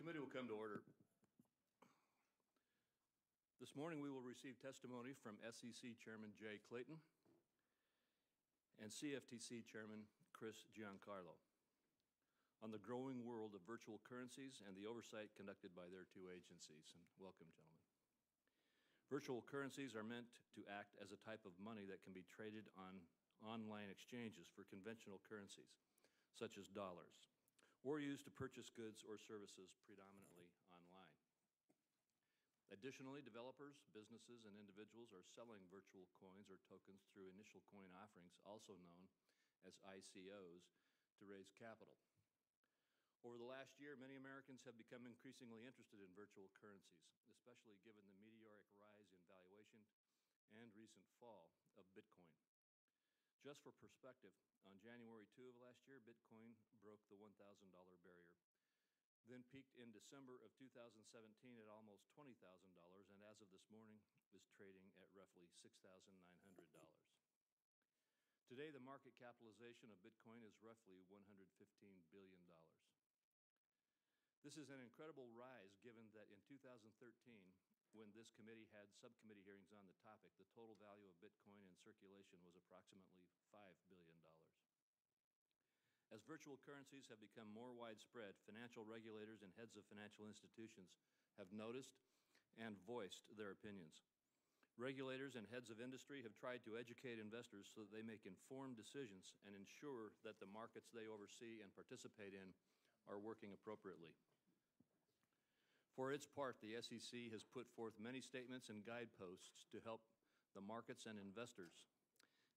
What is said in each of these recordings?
Committee will come to order. This morning we will receive testimony from SEC Chairman Jay Clayton and CFTC Chairman Chris Giancarlo on the growing world of virtual currencies and the oversight conducted by their two agencies. And welcome, gentlemen. Virtual currencies are meant to act as a type of money that can be traded on online exchanges for conventional currencies, such as dollars, or used to purchase goods or services predominantly online. Additionally, developers, businesses, and individuals are selling virtual coins or tokens through initial coin offerings, also known as ICOs, to raise capital. Over the last year, many Americans have become increasingly interested in virtual currencies, especially given the meteoric rise in valuation and recent fall of Bitcoin. Just for perspective, on January 2 of last year, Bitcoin broke the $1,000 barrier, then peaked in December of 2017 at almost $20,000, and as of this morning is trading at roughly $6,900. Today, the market capitalization of Bitcoin is roughly $115 billion. This is an incredible rise given that in 2013, when this committee had subcommittee hearings on the topic, the total value of Bitcoin in circulation was approximately $5 billion. As virtual currencies have become more widespread, financial regulators and heads of financial institutions have noticed and voiced their opinions. Regulators and heads of industry have tried to educate investors so that they make informed decisions and ensure that the markets they oversee and participate in are working appropriately. For its part, the SEC has put forth many statements and guideposts to help the markets and investors.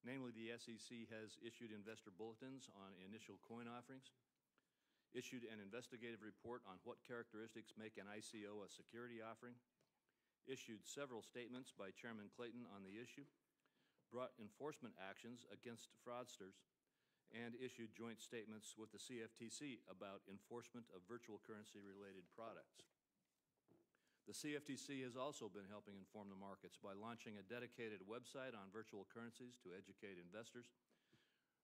Namely, the SEC has issued investor bulletins on initial coin offerings, issued an investigative report on what characteristics make an ICO a security offering, issued several statements by Chairman Clayton on the issue, brought enforcement actions against fraudsters, and issued joint statements with the CFTC about enforcement of virtual currency-related products. The CFTC has also been helping inform the markets by launching a dedicated website on virtual currencies to educate investors,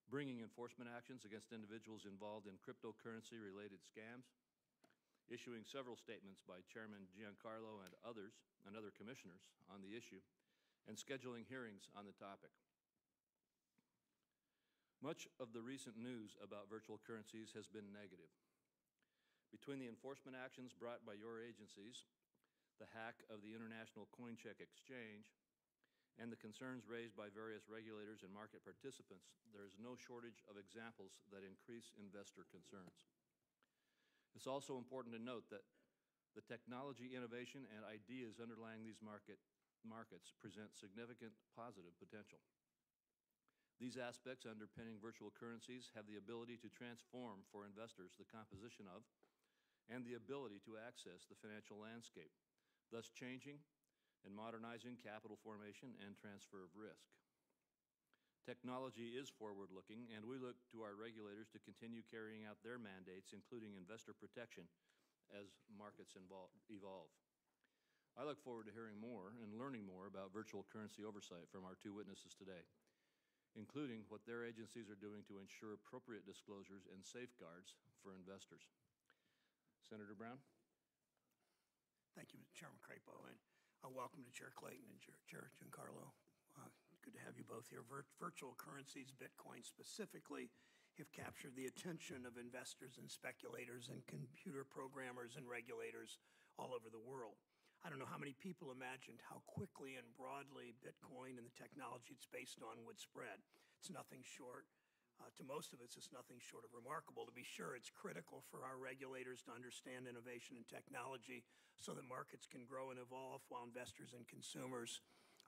bringing enforcement actions against individuals involved in cryptocurrency-related scams, issuing several statements by Chairman Giancarlo and other commissioners on the issue, and scheduling hearings on the topic. Much of the recent news about virtual currencies has been negative. Between the enforcement actions brought by your agencies, the hack of the International Coin Check Exchange, and the concerns raised by various regulators and market participants, there is no shortage of examples that increase investor concerns. It's also important to note that the technology innovation and ideas underlying these markets present significant positive potential. These aspects underpinning virtual currencies have the ability to transform for investors the composition of and the ability to access the financial landscape, thus changing and modernizing capital formation and transfer of risk. Technology is forward-looking, and we look to our regulators to continue carrying out their mandates, including investor protection, as markets evolve. I look forward to hearing more and learning more about virtual currency oversight from our two witnesses today, including what their agencies are doing to ensure appropriate disclosures and safeguards for investors. Senator Brown? Thank you, Chairman Crapo, and welcome to Chair Clayton and Chair Giancarlo. Good to have you both here. Virtual currencies, Bitcoin specifically, have captured the attention of investors and speculators and computer programmers and regulators all over the world. I don't know how many people imagined how quickly and broadly Bitcoin and the technology it's based on would spread. It's nothing short. To most of us, it's nothing short of remarkable. To be sure, it's critical for our regulators to understand innovation and technology so that markets can grow and evolve while investors and consumers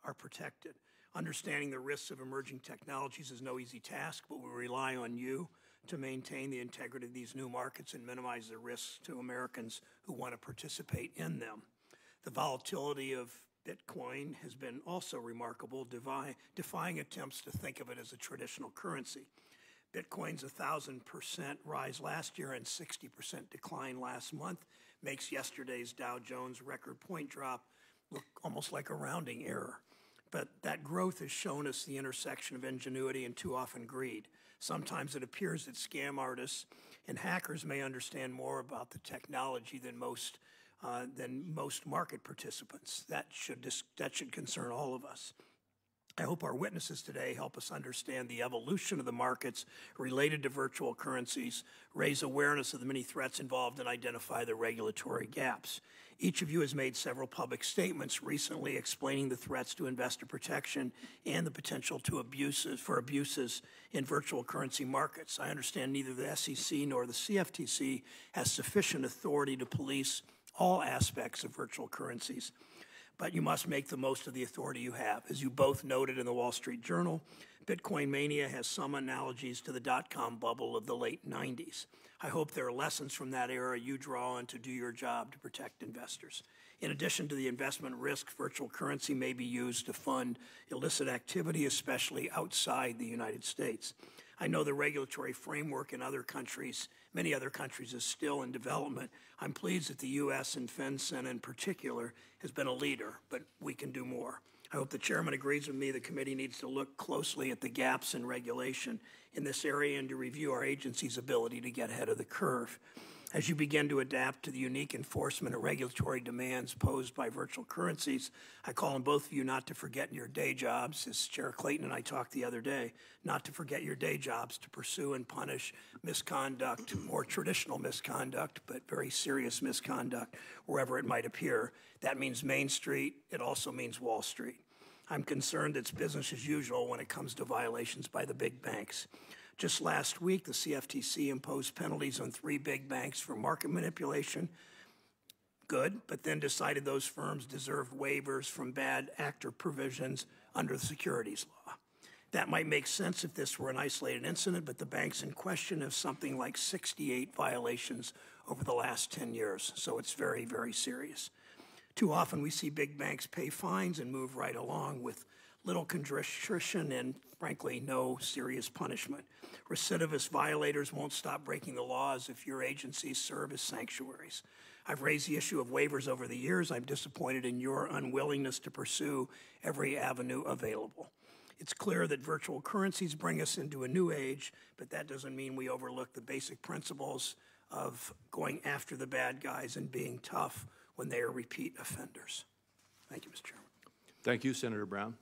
are protected. Understanding the risks of emerging technologies is no easy task, but we rely on you to maintain the integrity of these new markets and minimize the risks to Americans who want to participate in them. The volatility of Bitcoin has been also remarkable, defying attempts to think of it as a traditional currency. Bitcoin's 1,000% rise last year and 60% decline last month makes yesterday's Dow Jones record point drop look almost like a rounding error. But that growth has shown us the intersection of ingenuity and too often greed. Sometimes it appears that scam artists and hackers may understand more about the technology than most market participants. That should concern all of us. I hope our witnesses today help us understand the evolution of the markets related to virtual currencies, raise awareness of the many threats involved, and identify the regulatory gaps. Each of you has made several public statements recently explaining the threats to investor protection and the potential for abuses in virtual currency markets. I understand neither the SEC nor the CFTC has sufficient authority to police all aspects of virtual currencies. But you must make the most of the authority you have. As you both noted in the Wall Street Journal, Bitcoin mania has some analogies to the dot-com bubble of the late 90s. I hope there are lessons from that era you draw on to do your job to protect investors. In addition to the investment risk, virtual currency may be used to fund illicit activity, especially outside the United States. I know the regulatory framework in other countries, many other countries, is still in development. I'm pleased that the U.S. and FinCEN in particular has been a leader, but we can do more. I hope the chairman agrees with me the committee needs to look closely at the gaps in regulation in this area and to review our agency's ability to get ahead of the curve. As you begin to adapt to the unique enforcement and regulatory demands posed by virtual currencies, I call on both of you not to forget your day jobs, as Chair Clayton and I talked the other day, not to forget your day jobs to pursue and punish misconduct, more traditional misconduct, but very serious misconduct, wherever it might appear. That means Main Street. It also means Wall Street. I'm concerned it's business as usual when it comes to violations by the big banks. Just last week, the CFTC imposed penalties on 3 big banks for market manipulation. Good, but then decided those firms deserved waivers from bad actor provisions under the securities law. That might make sense if this were an isolated incident, but the banks in question have something like 68 violations over the last 10 years, so it's very, very serious. Too often we see big banks pay fines and move right along with little contrition and, frankly, no serious punishment. Recidivist violators won't stop breaking the laws if your agencies serve as sanctuaries. I've raised the issue of waivers over the years. I'm disappointed in your unwillingness to pursue every avenue available. It's clear that virtual currencies bring us into a new age, but that doesn't mean we overlook the basic principles of going after the bad guys and being tough when they are repeat offenders. Thank you, Mr. Chairman. Thank you, Senator Brown.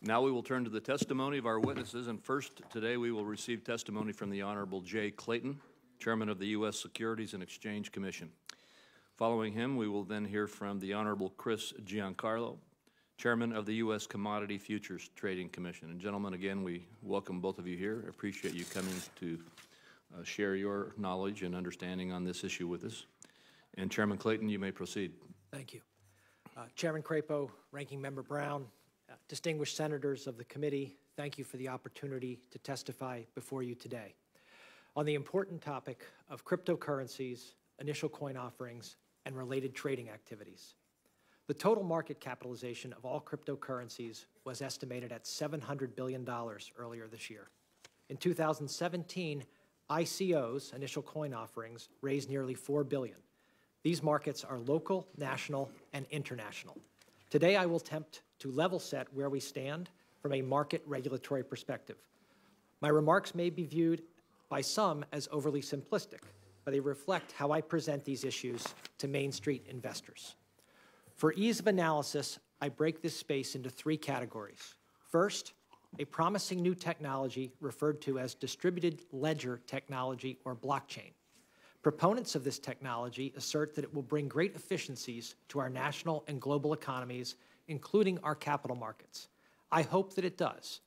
Now we will turn to the testimony of our witnesses, and first today we will receive testimony from the Honorable Jay Clayton, Chairman of the U.S. Securities and Exchange Commission. Following him, we will then hear from the Honorable Chris Giancarlo, Chairman of the U.S. Commodity Futures Trading Commission. And gentlemen, again, we welcome both of you here. I appreciate you coming to share your knowledge and understanding on this issue with us. And Chairman Clayton, you may proceed. Thank you. Chairman Crapo, Ranking Member Brown, distinguished senators of the committee, thank you for the opportunity to testify before you today on the important topic of cryptocurrencies, initial coin offerings, and related trading activities. The total market capitalization of all cryptocurrencies was estimated at $700 billion earlier this year. In 2017, ICOs, initial coin offerings, raised nearly $4 billion. These markets are local, national, and international. Today, I will attempt to level set where we stand from a market regulatory perspective. My remarks may be viewed by some as overly simplistic, but they reflect how I present these issues to Main Street investors. For ease of analysis, I break this space into 3 categories. First, a promising new technology referred to as distributed ledger technology or blockchain. Proponents of this technology assert that it will bring great efficiencies to our national and global economies, including our capital markets. I hope that it does.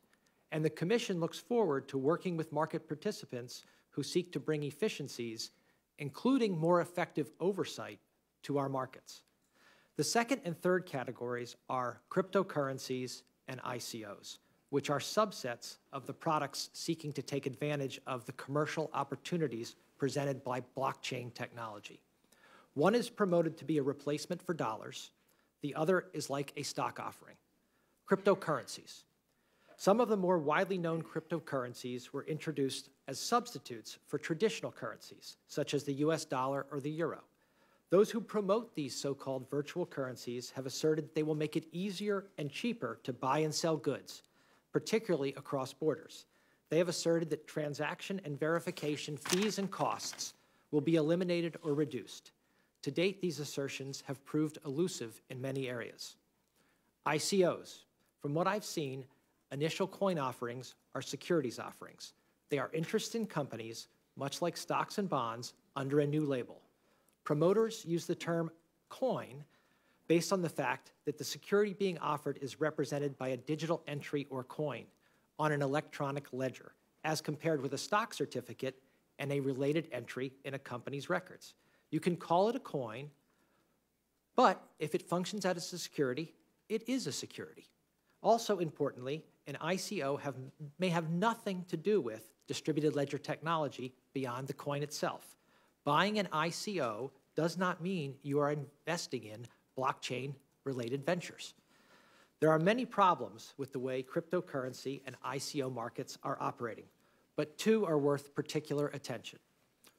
And the Commission looks forward to working with market participants who seek to bring efficiencies, including more effective oversight, to our markets. The second and third categories are cryptocurrencies and ICOs, which are subsets of the products seeking to take advantage of the commercial opportunities presented by blockchain technology. One is promoted to be a replacement for dollars. The other is like a stock offering. Cryptocurrencies. Some of the more widely known cryptocurrencies were introduced as substitutes for traditional currencies, such as the US dollar or the euro. Those who promote these so-called virtual currencies have asserted they will make it easier and cheaper to buy and sell goods, particularly across borders. they have asserted that transaction and verification fees and costs will be eliminated or reduced. To date, these assertions have proved elusive in many areas. ICOs. From what I've seen, initial coin offerings are securities offerings. They are interest in companies, much like stocks and bonds, under a new label. Promoters use the term coin based on the fact that the security being offered is represented by a digital entry or coin on an electronic ledger, as compared with a stock certificate and a related entry in a company's records. You can call it a coin, but if it functions as a security, it is a security. Also importantly, an ICO may have nothing to do with distributed ledger technology beyond the coin itself. Buying an ICO does not mean you are investing in blockchain-related ventures. There are many problems with the way cryptocurrency and ICO markets are operating, but two are worth particular attention.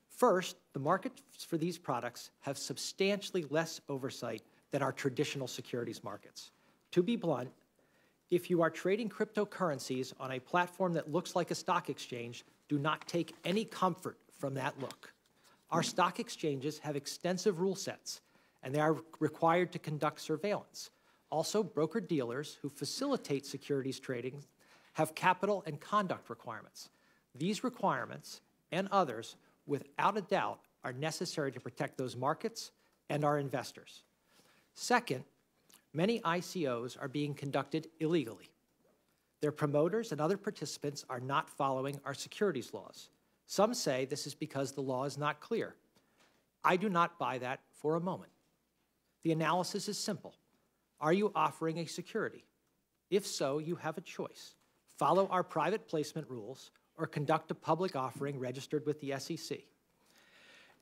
First, the markets for these products have substantially less oversight than our traditional securities markets. To be blunt, if you are trading cryptocurrencies on a platform that looks like a stock exchange, do not take any comfort from that look. Our stock exchanges have extensive rule sets, and they are required to conduct surveillance. Also, broker-dealers who facilitate securities trading have capital and conduct requirements. These requirements and others, without a doubt, are necessary to protect those markets and our investors. Second, many ICOs are being conducted illegally. Their promoters and other participants are not following our securities laws. Some say this is because the law is not clear. I do not buy that for a moment. The analysis is simple. Are you offering a security? If so, you have a choice. Follow our private placement rules or conduct a public offering registered with the SEC.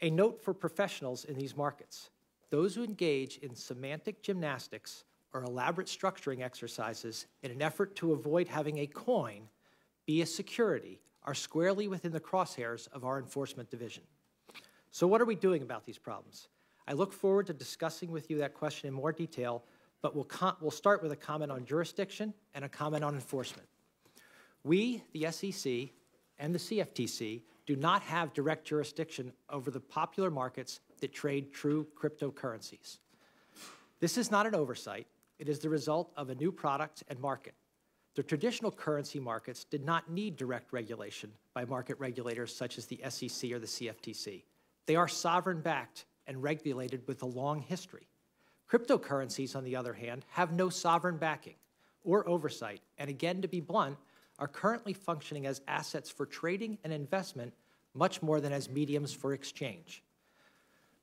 A note for professionals in these markets. Those who engage in semantic gymnastics or elaborate structuring exercises in an effort to avoid having a coin be a security are squarely within the crosshairs of our enforcement division. So what are we doing about these problems? I look forward to discussing with you that question in more detail, but we'll start with a comment on jurisdiction and a comment on enforcement. We, the SEC and the CFTC, do not have direct jurisdiction over the popular markets that trade true cryptocurrencies. This is not an oversight. It is the result of a new product and market. The traditional currency markets did not need direct regulation by market regulators such as the SEC or the CFTC. They are sovereign-backed and regulated with a long history. Cryptocurrencies, on the other hand, have no sovereign backing or oversight, and again, to be blunt, are currently functioning as assets for trading and investment much more than as mediums for exchange.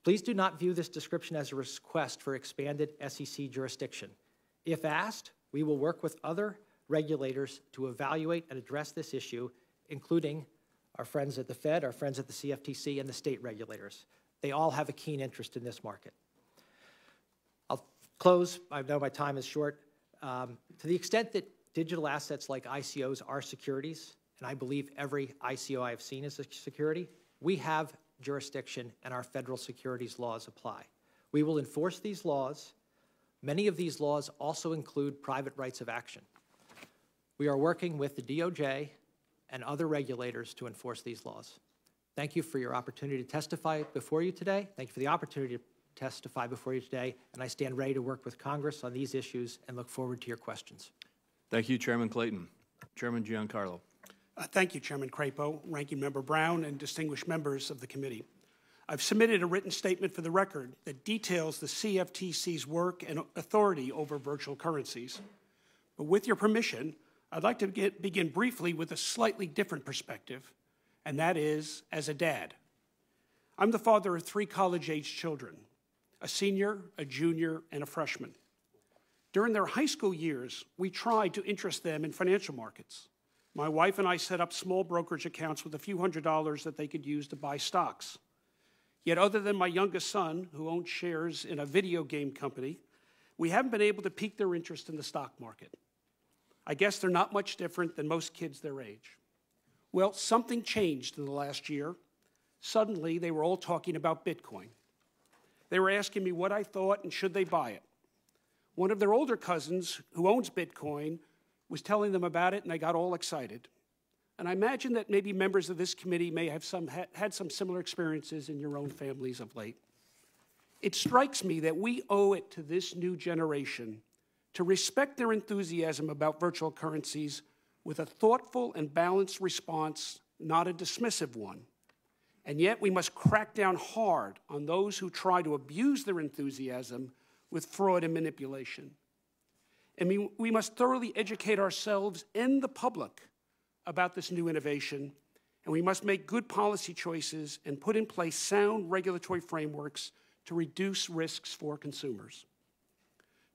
Please do not view this description as a request for expanded SEC jurisdiction. If asked, we will work with other regulators to evaluate and address this issue, including our friends at the Fed, our friends at the CFTC, and the state regulators. They all have a keen interest in this market. I'll close. I know my time is short. To the extent that digital assets like ICOs are securities, and I believe every ICO I've seen is a security, we have jurisdiction and our federal securities laws apply. We will enforce these laws. Many of these laws also include private rights of action. We are working with the DOJ and other regulators to enforce these laws. Thank you for your opportunity to testify before you today. Thank you for the opportunity to testify before you today, and I stand ready to work with Congress on these issues and look forward to your questions. Thank you, Chairman Clayton. Chairman Giancarlo. Thank you, Chairman Crapo, Ranking Member Brown, and distinguished members of the committee. I've submitted a written statement for the record that details the CFTC's work and authority over virtual currencies. But with your permission, I'd like to begin briefly with a slightly different perspective, and that is as a dad. I'm the father of 3 college-age children, a senior, a junior, and a freshman. During their high school years, we tried to interest them in financial markets. My wife and I set up small brokerage accounts with a few $100s that they could use to buy stocks. Yet other than my youngest son, who owns shares in a video game company, we haven't been able to pique their interest in the stock market. I guess they're not much different than most kids their age. Well, something changed in the last year. Suddenly, they were all talking about Bitcoin. They were asking me what I thought and should they buy it. One of their older cousins, who owns Bitcoin, was telling them about it, and they got all excited. and I imagine that maybe members of this committee may have had some similar experiences in your own families of late. It strikes me that we owe it to this new generation to respect their enthusiasm about virtual currencies with a thoughtful and balanced response, not a dismissive one. And yet we must crack down hard on those who try to abuse their enthusiasm with fraud and manipulation. And we must thoroughly educate ourselves and the public about this new innovation, and we must make good policy choices and put in place sound regulatory frameworks to reduce risks for consumers.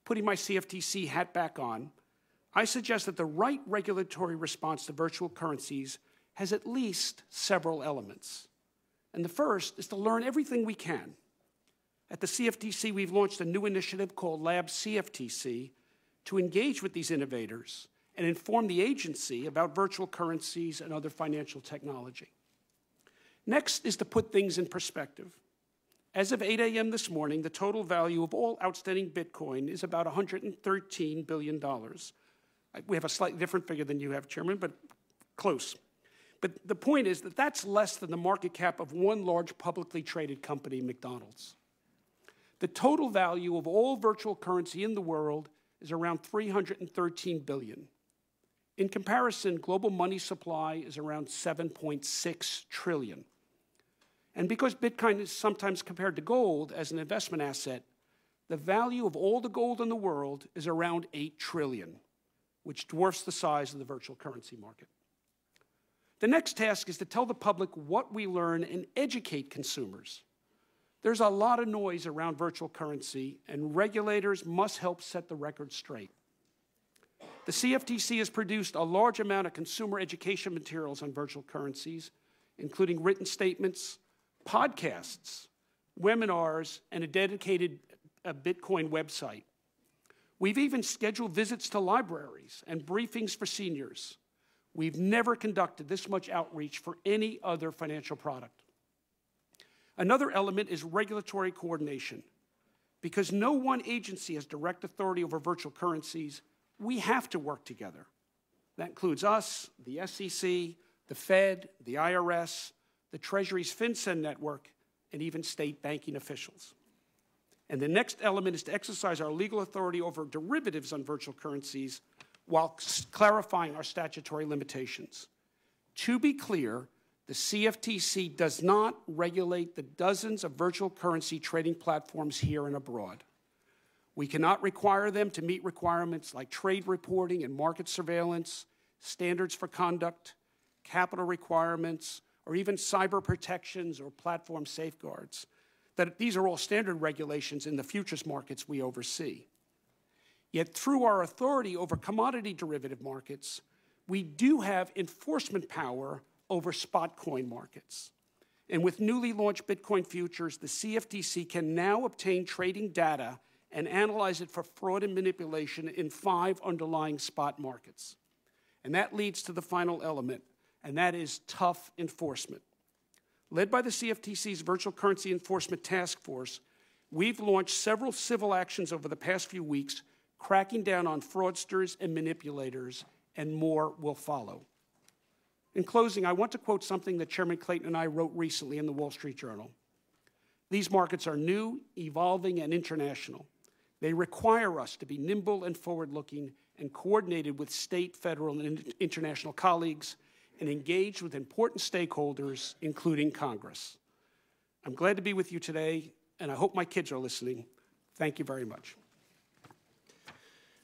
Putting my CFTC hat back on, I suggest that the right regulatory response to virtual currencies has at least several elements. And the first is to learn everything we can. At the CFTC, we've launched a new initiative called Lab CFTC to engage with these innovators and inform the agency about virtual currencies and other financial technology. Next is to put things in perspective. As of 8 a.m. this morning, the total value of all outstanding Bitcoin is about $113 billion. We have a slightly different figure than you have, Chairman, but close. But the point is that that's less than the market cap of one large publicly traded company, McDonald's. The total value of all virtual currency in the world is around $313 billion. In comparison, global money supply is around $7.6 trillion. And because Bitcoin is sometimes compared to gold as an investment asset, the value of all the gold in the world is around $8 trillion, which dwarfs the size of the virtual currency market. The next task is to tell the public what we learn and educate consumers. There's a lot of noise around virtual currency, and regulators must help set the record straight. The CFTC has produced a large amount of consumer education materials on virtual currencies, including written statements, podcasts, webinars, and a dedicated Bitcoin website. We've even scheduled visits to libraries and briefings for seniors. We've never conducted this much outreach for any other financial product. Another element is regulatory coordination. Because no one agency has direct authority over virtual currencies, we have to work together. That includes us, the SEC, the Fed, the IRS, the Treasury's FinCEN network, and even state banking officials. And the next element is to exercise our legal authority over derivatives on virtual currencies while clarifying our statutory limitations. To be clear, the CFTC does not regulate the dozens of virtual currency trading platforms here and abroad. We cannot require them to meet requirements like trade reporting and market surveillance, standards for conduct, capital requirements, or even cyber protections or platform safeguards. These are all standard regulations in the futures markets we oversee. Yet through our authority over commodity derivative markets, we do have enforcement power over spot coin markets. And with newly launched Bitcoin futures, the CFTC can now obtain trading data and analyze it for fraud and manipulation in 5 underlying spot markets. And that leads to the final element, and that is tough enforcement. Led by the CFTC's Virtual Currency Enforcement Task Force, we've launched several civil actions over the past few weeks, cracking down on fraudsters and manipulators, and more will follow. In closing, I want to quote something that Chairman Clayton and I wrote recently in the Wall Street Journal. These markets are new, evolving, and international. They require us to be nimble and forward-looking and coordinated with state, federal, and international colleagues and engaged with important stakeholders, including Congress. I'm glad to be with you today, and I hope my kids are listening. Thank you very much.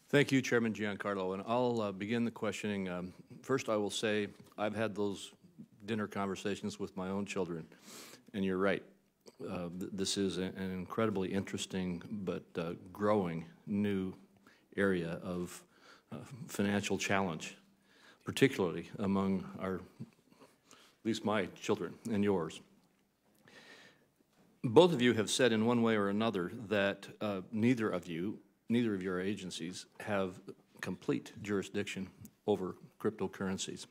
Thank you, Chairman Giancarlo, and I'll begin the questioning. First, I will say I've had those dinner conversations with my own children, and you're right. This is an incredibly interesting but growing new area of financial challenge, particularly among at least my children and yours. Both of you have said in one way or another that neither of your agencies have complete jurisdiction over cryptocurrencies.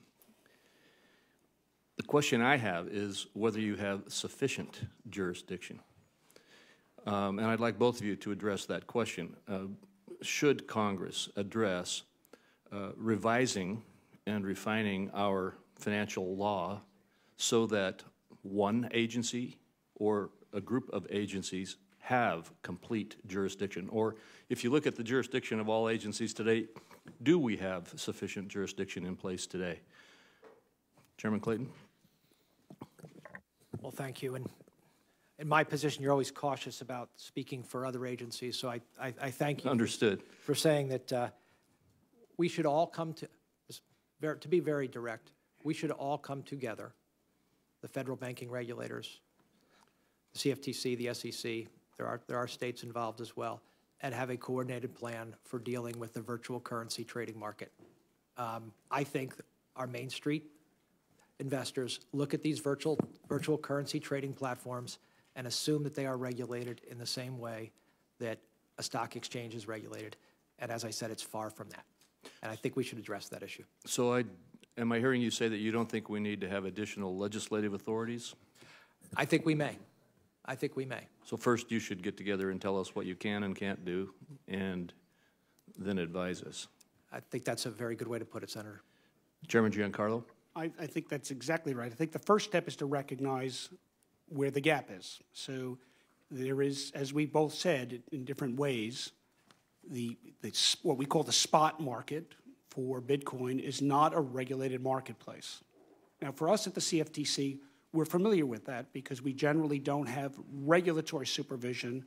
The question I have is whether you have sufficient jurisdiction. And I'd like both of you to address that question. Should Congress address revising and refining our financial law so that one agency or a group of agencies have complete jurisdiction? Or if you look at the jurisdiction of all agencies today, do we have sufficient jurisdiction in place today? Chairman Clayton? Well, thank you. And in my position, you're always cautious about speaking for other agencies, so I thank you. Understood. For saying that we should all come to be very direct, we should all come together, the federal banking regulators, the CFTC, the SEC, there are states involved as well, and have a coordinated plan for dealing with the virtual currency trading market. I think our Main Street investors look at these virtual currency trading platforms and assume that they are regulated in the same way that a stock exchange is regulated. And as I said, it's far from that. And I think we should address that issue. So am I hearing you say that you don't think we need to have additional legislative authorities? I think we may. I think we may. So first you should get together and tell us what you can and can't do, and then advise us. I think that's a very good way to put it, Senator. Chairman Giancarlo? I think that's exactly right. I think the first step is to recognize where the gap is. So there is, as we both said in different ways, what we call the spot market for Bitcoin is not a regulated marketplace. Now, for us at the CFTC, we're familiar with that because we generally don't have regulatory supervision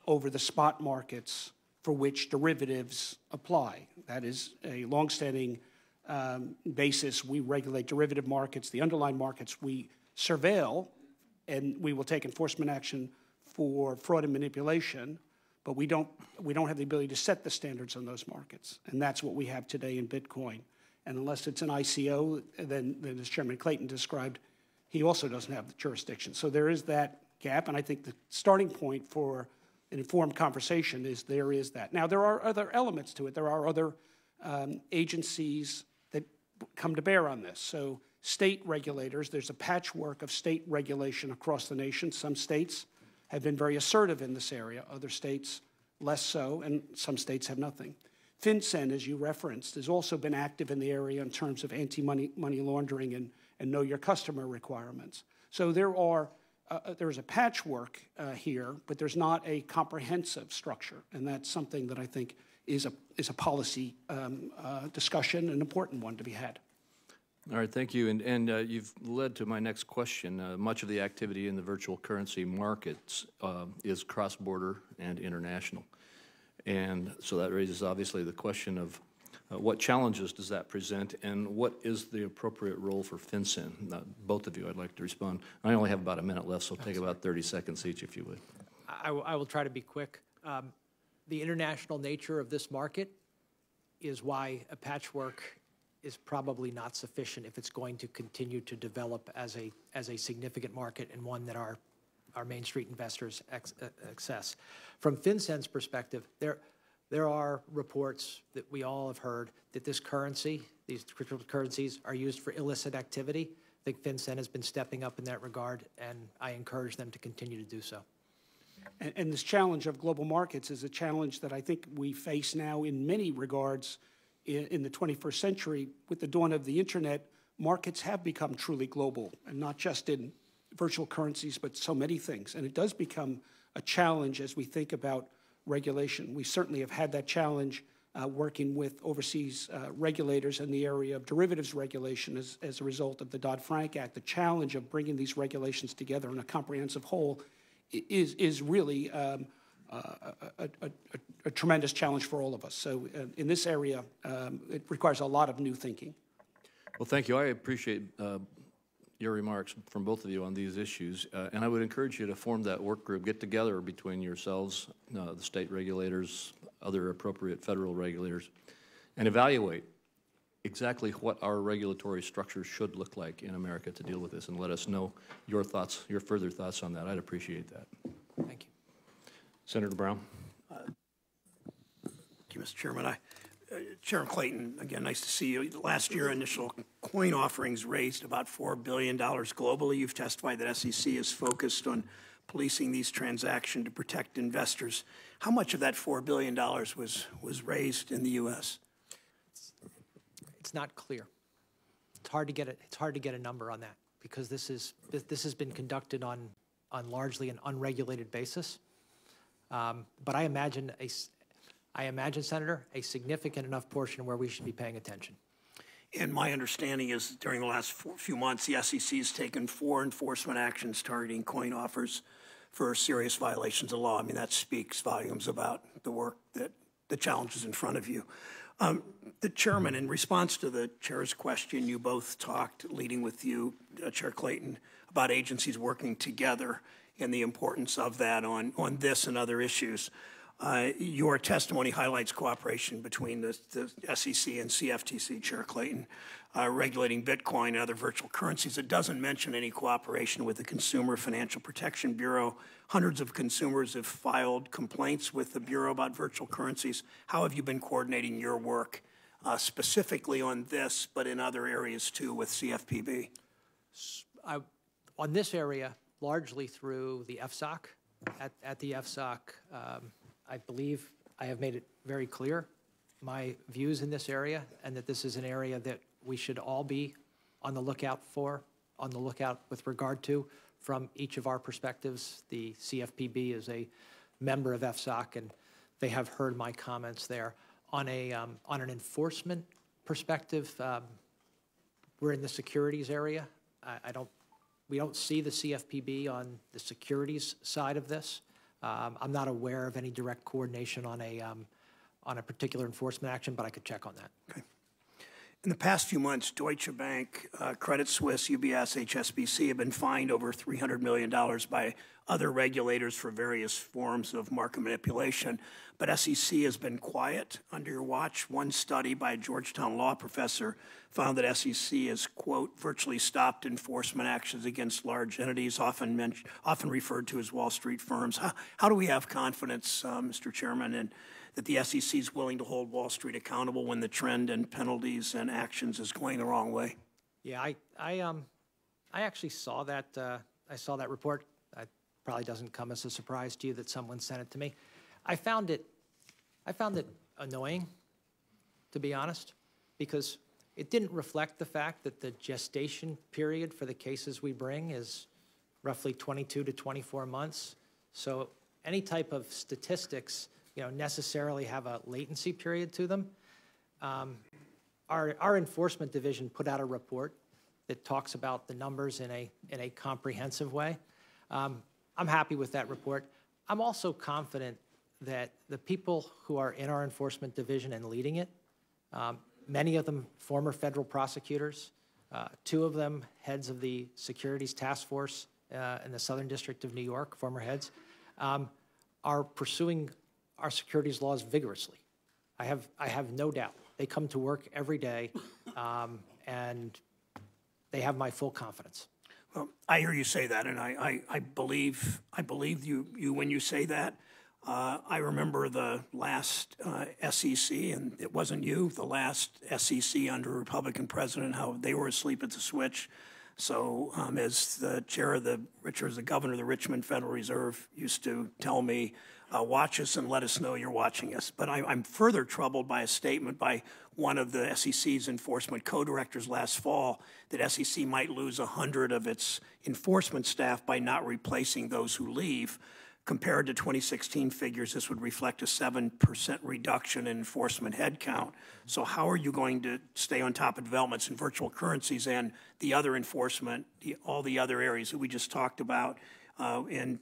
over the spot markets for which derivatives apply. That is a longstanding basis. We regulate derivative markets. The underlying markets we surveil, and we will take enforcement action for fraud and manipulation, but we don't have the ability to set the standards on those markets. And that's what we have today in Bitcoin. And unless it's an ICO, then as Chairman Clayton described, he also doesn't have the jurisdiction. So there is that gap, and I think the starting point for an informed conversation is there is that. Now, there are other elements to it. There are other agencies that come to bear on this. So state regulators, there's a patchwork of state regulation across the nation. Some states have been very assertive in this area, other states less so, and some states have nothing. FinCEN, as you referenced, has also been active in the area in terms of anti-money laundering and know your customer requirements. So there is a patchwork here, but there's not a comprehensive structure, and that's something that I think is a policy discussion, an important one to be had. All right, thank you. And you've led to my next question. Much of the activity in the virtual currency markets is cross-border and international. And so that raises, obviously, the question of what challenges does that present, and what is the appropriate role for FinCEN? Both of you, I'd like to respond. I only have about a minute left, so take about 30 seconds each, if you would. I will try to be quick. The international nature of this market is why a patchwork is probably not sufficient if it's going to continue to develop as a significant market and one that our Main Street investors access. From FinCEN's perspective, there are reports that we all have heard that these cryptocurrencies are used for illicit activity. I think FinCEN has been stepping up in that regard, and I encourage them to continue to do so. And this challenge of global markets is a challenge that I think we face now in many regards in the 21st century. With the dawn of the internet, markets have become truly global, and not just in virtual currencies, but so many things. And it does become a challenge as we think about regulation. We certainly have had that challenge working with overseas regulators in the area of derivatives regulation as a result of the Dodd-Frank Act. The challenge of bringing these regulations together in a comprehensive whole is really a tremendous challenge for all of us. So in this area, it requires a lot of new thinking. Well, thank you. I appreciate your remarks from both of you on these issues, and I would encourage you to form that work group, get together between yourselves, the state regulators, other appropriate federal regulators, and evaluate exactly what our regulatory structure should look like in America to deal with this, and let us know your thoughts, your further thoughts on that. I'd appreciate that. Thank you. Senator Brown. Thank you, Mr. Chairman. Chairman Clayton, again, nice to see you. Last year, initial coin offerings raised about $4 billion globally. You've testified that SEC is focused on policing these transactions to protect investors. How much of that $4 billion was raised in the U.S.? It's not clear. hard to get a number on that because this has been conducted on largely an unregulated basis. But I imagine, Senator, a significant enough portion where we should be paying attention. And my understanding is during the last few months, the SEC has taken 4 enforcement actions targeting coin offers for serious violations of law. I mean, that speaks volumes about the work the challenges in front of you. The Chairman, in response to the Chair's question, you both talked, leading with you, Chair Clayton, about agencies working together and the importance of that on this and other issues. Your testimony highlights cooperation between the SEC and CFTC, Chair Clayton, regulating Bitcoin and other virtual currencies. It doesn't mention any cooperation with the Consumer Financial Protection Bureau. Hundreds of consumers have filed complaints with the Bureau about virtual currencies. How have you been coordinating your work specifically on this, but in other areas too with CFPB? On this area, largely through the FSOC. At the FSOC, I believe I have made it very clear my views in this area and that this is an area that we should all be on the lookout with regard to from each of our perspectives. The CFPB is a member of FSOC and they have heard my comments there. On an enforcement perspective, we're in the securities area. We don't see the CFPB on the securities side of this. I'm not aware of any direct coordination on a particular enforcement action, but I could check on that. Okay. In the past few months, Deutsche Bank, Credit Suisse, UBS, HSBC have been fined over $300 million by other regulators for various forms of market manipulation. But SEC has been quiet under your watch. One study by a Georgetown law professor found that SEC has, quote, virtually stopped enforcement actions against large entities, often referred to as Wall Street firms. How do we have confidence, Mr. Chairman, that the SEC is willing to hold Wall Street accountable when the trend in penalties and actions is going the wrong way? Yeah, I actually saw that. I saw that report. It probably doesn't come as a surprise to you that someone sent it to me. I found it annoying, to be honest, because it didn't reflect the fact that the gestation period for the cases we bring is roughly 22 to 24 months. So any type of statistics, necessarily have a latency period to them. Our enforcement division put out a report that talks about the numbers in a comprehensive way. I'm happy with that report. I'm also confident that the people who are in our enforcement division and leading it, many of them former federal prosecutors, 2 of them heads of the Securities Task Force in the Southern District of New York, former heads, are pursuing our securities laws vigorously. I have no doubt. They come to work every day, and they have my full confidence. Well, I hear you say that, and I believe you when you say that. I remember the last SEC, and it wasn't you, the last SEC under a Republican president, how they were asleep at the switch. So as the chair of the governor of the Richmond Federal Reserve used to tell me, watch us and let us know you're watching us. But I'm further troubled by a statement by one of the SEC's enforcement co-directors last fall that SEC might lose 100 of its enforcement staff by not replacing those who leave. Compared to 2016 figures, this would reflect a 7% reduction in enforcement headcount. So how are you going to stay on top of developments in virtual currencies and the other enforcement, all the other areas that we just talked about, and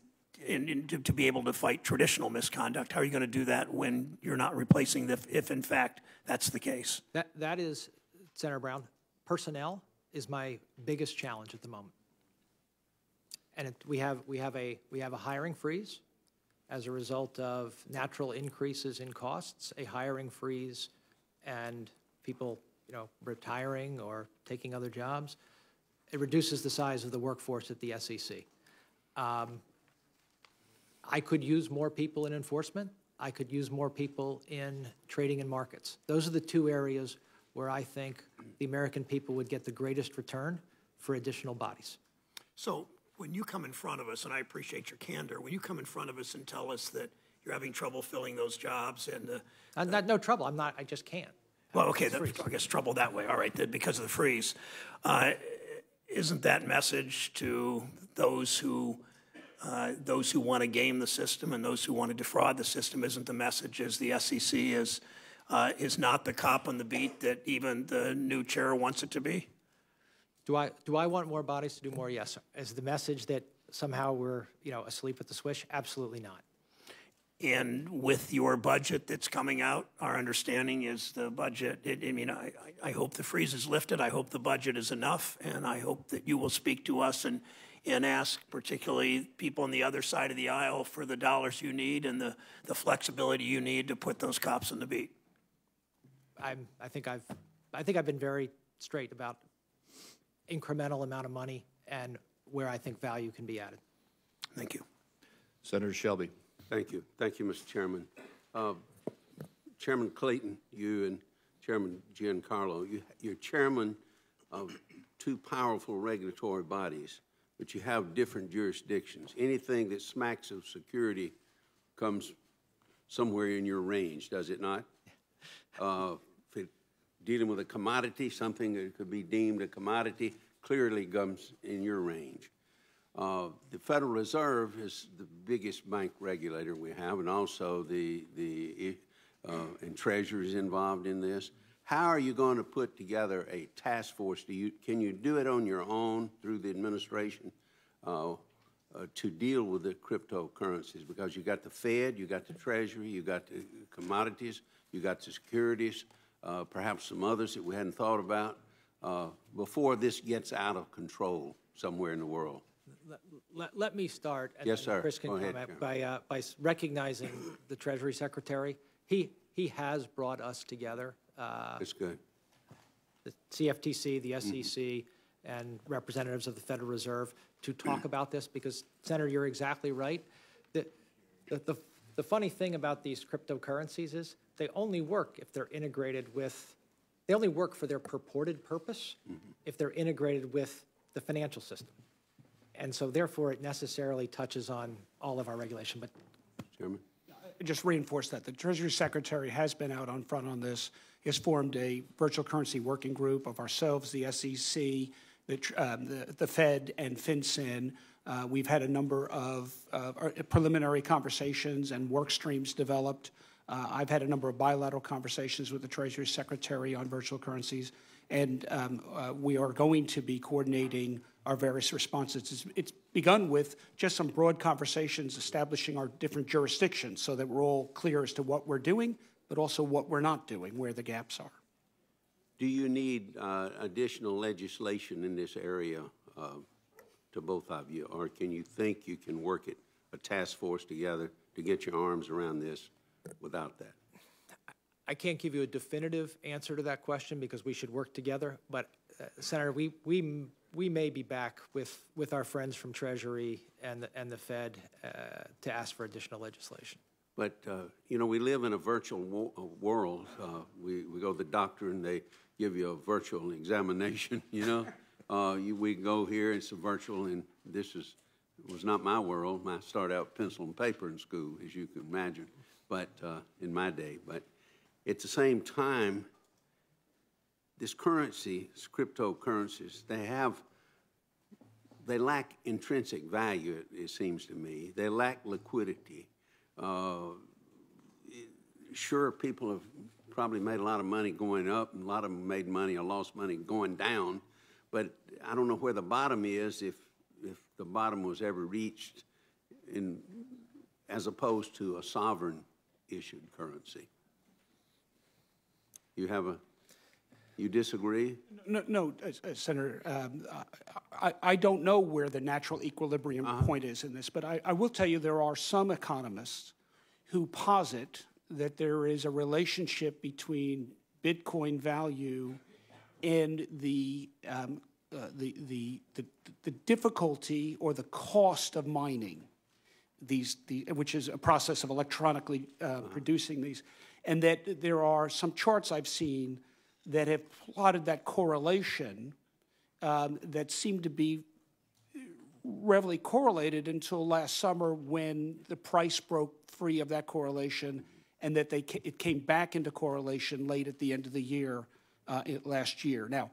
to be able to fight traditional misconduct? How are you going to do that when you're not replacing them, if in fact that's the case? That is, Senator Brown, personnel is my biggest challenge at the moment. And we have a hiring freeze as a result of natural increases in costs, a hiring freeze, and people retiring or taking other jobs. It reduces the size of the workforce at the SEC. I could use more people in enforcement. I could use more people in trading and markets. Those are the 2 areas where I think the American people would get the greatest return for additional bodies. So when you come in front of us, and I appreciate your candor, when you come in front of us and tell us that you're having trouble filling those jobs and no trouble. I just can't. Well, okay, I guess trouble that way. All right, because of the freeze. Isn't that message to those who want to game the system and those who want to defraud the system? Isn't the message as the SEC is not the cop on the beat that even the new chair wants it to be? Do I want more bodies to do more? Yes. Is the message that somehow we're asleep at the switch? Absolutely not. And with your budget that's coming out, our understanding is the budget, I hope the freeze is lifted. I hope the budget is enough. And I hope that you will speak to us and ask particularly people on the other side of the aisle for the dollars you need and the flexibility you need to put those cops on the beat. I think I've been very straight about incremental amount of money and where I think value can be added. Thank you. Senator Shelby. Thank you. Thank you, Mr. Chairman. Chairman Clayton, you and Chairman Giancarlo, you're chairman of two powerful regulatory bodies, but you have different jurisdictions. Anything that smacks of security comes somewhere in your range, does it not? If it's dealing with a commodity, something that could be deemed a commodity, clearly comes in your range. The Federal Reserve is the biggest bank regulator we have, and also and Treasury is involved in this. How are you going to put together a task force? Can you do it on your own through the administration to deal with the cryptocurrencies? Because you got the Fed, you got the Treasury, you got the commodities, you got the securities, perhaps some others that we hadn't thought about before this gets out of control somewhere in the world. Let me start, and yes, then sir. Chris can comment by recognizing the Treasury Secretary. He has brought us together. That's good. The CFTC, the SEC, and representatives of the Federal Reserve to talk about this, because, Senator, you're exactly right. The funny thing about these cryptocurrencies is they only work if they're integrated with, they only work for their purported purpose if they're integrated with the financial system. And so, therefore, it necessarily touches on all of our regulation. But, Chairman? Just reinforce that. The Treasury Secretary has been out on front on this. He has formed a virtual currency working group of ourselves, the SEC, the Fed, and FinCEN. We've had a number of preliminary conversations and work streams developed. I've had a number of bilateral conversations with the Treasury Secretary on virtual currencies, and we are going to be coordinating our various responses. It's begun with just some broad conversations establishing our different jurisdictions so that we're all clear as to what we're doing, but also what we're not doing, where the gaps are. Do you need additional legislation in this area to both of you, or can you think you can work it, a task force together to get your arms around this without that? I can't give you a definitive answer to that question because we should work together. But, Senator, we may be back with our friends from Treasury and the Fed to ask for additional legislation. But, you know, we live in a virtual world. We go to the doctor and they give you a virtual examination, you know. We go here, it's a virtual, and this was not my world. I started out pencil and paper in school, as you can imagine, but in my day. But at the same time, this currency, this cryptocurrencies, they lack intrinsic value, it seems to me. They lack liquidity. Sure, people have probably made a lot of money going up, and a lot of them made money or lost money going down, but I don't know where the bottom is, if the bottom was ever reached, as opposed to a sovereign-issued currency. You disagree? No, Senator. I don't know where the natural equilibrium point is in this, but I will tell you there are some economists who posit that there is a relationship between Bitcoin value and the difficulty or the cost of mining which is a process of electronically producing these, and that there are some charts I've seen that have plotted that correlation that seem to be readily correlated until last summer when the price broke free of that correlation and that it came back into correlation late at the end of the year last year. Now,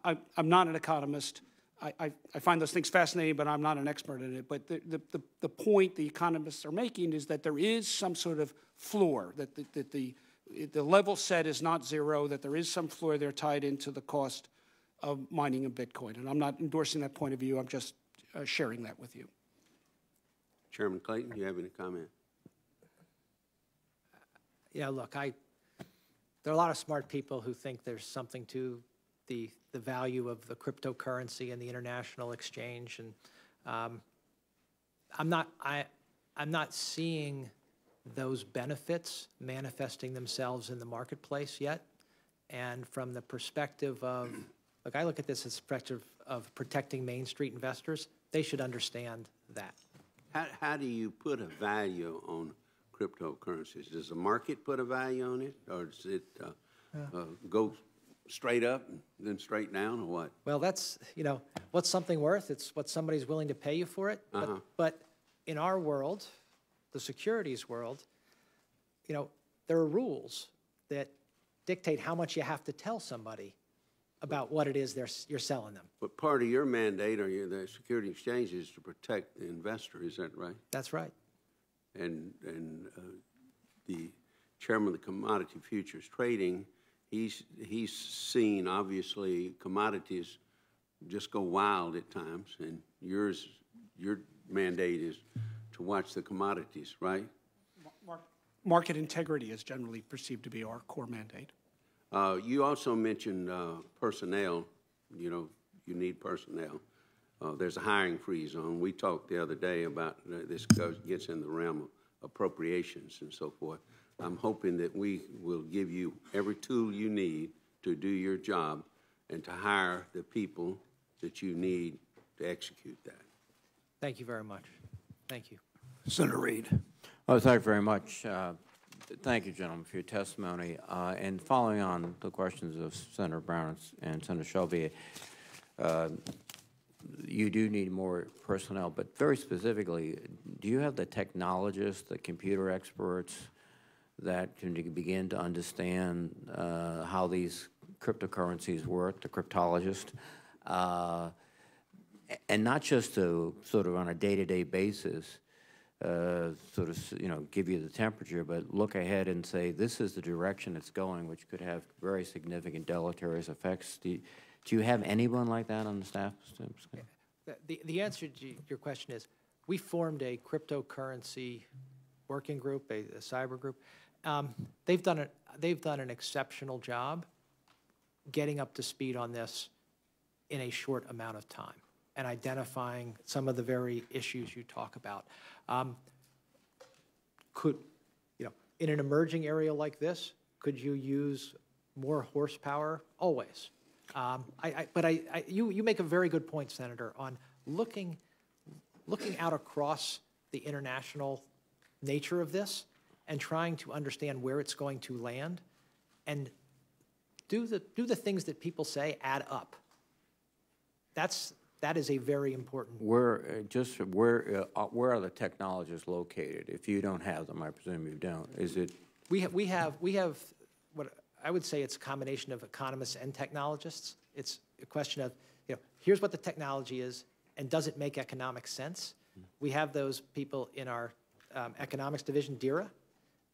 I'm not an economist. I find those things fascinating, but I'm not an expert in it. But the point the economists are making is that there is some sort of floor, that the level set is not zero, that there is some floor there tied into the cost of mining in Bitcoin. And I'm not endorsing that point of view. I'm just sharing that with you. Chairman Clayton, do you have any comment? Yeah, look, there are a lot of smart people who think there's something to the value of the cryptocurrency and the international exchange, and I'm not seeing those benefits manifesting themselves in the marketplace yet. And from the perspective of, look, I look at this as a perspective of protecting Main Street investors. They should understand that. How do you put a value on cryptocurrencies? Does the market put a value on it, or does it go straight up and then straight down, or what? Well, that's, what's something worth? It's what somebody's willing to pay you for it. But in our world, the securities world, there are rules that dictate how much you have to tell somebody about what it is you're selling them. But part of your mandate, or the Security Exchange, is to protect the investor. Is that right? That's right. And the chairman of the Commodity Futures Trading, he's seen, obviously, commodities just go wild at times, and your mandate is to watch the commodities, right? Market integrity is generally perceived to be our core mandate. You also mentioned personnel. You need personnel. There's a hiring freeze on. We talked the other day about this gets in the realm of appropriations and so forth. I'm hoping that we will give you every tool you need to do your job and to hire the people that you need to execute that. Thank you very much. Thank you. Senator Reid. Well, thank you very much. Thank you, gentlemen, for your testimony. And following on the questions of Senator Brown and Senator Shelby, you do need more personnel, but very specifically, do you have the technologists, the computer experts that can begin to understand how these cryptocurrencies work, the cryptologist, and not just to sort of on a day-to-day basis, sort of, give you the temperature, but look ahead and say, this is the direction it's going, which could have very significant deleterious effects. Do you have anyone like that on the staff? The answer to your question is, we formed a cryptocurrency working group, a cyber group. They've done an exceptional job getting up to speed on this in a short amount of time and identifying some of the very issues you talk about. In an emerging area like this, could you use more horsepower? Always. You make a very good point, Senator, on looking out across the international nature of this and trying to understand where it's going to land, and do the things that people say add up. That is a very important. Where are the technologists located? If you don't have them, I presume you don't. Is it? We have what I would say it's a combination of economists and technologists. It's a question of, here's what the technology is, and does it make economic sense? We have those people in our economics division, DERA,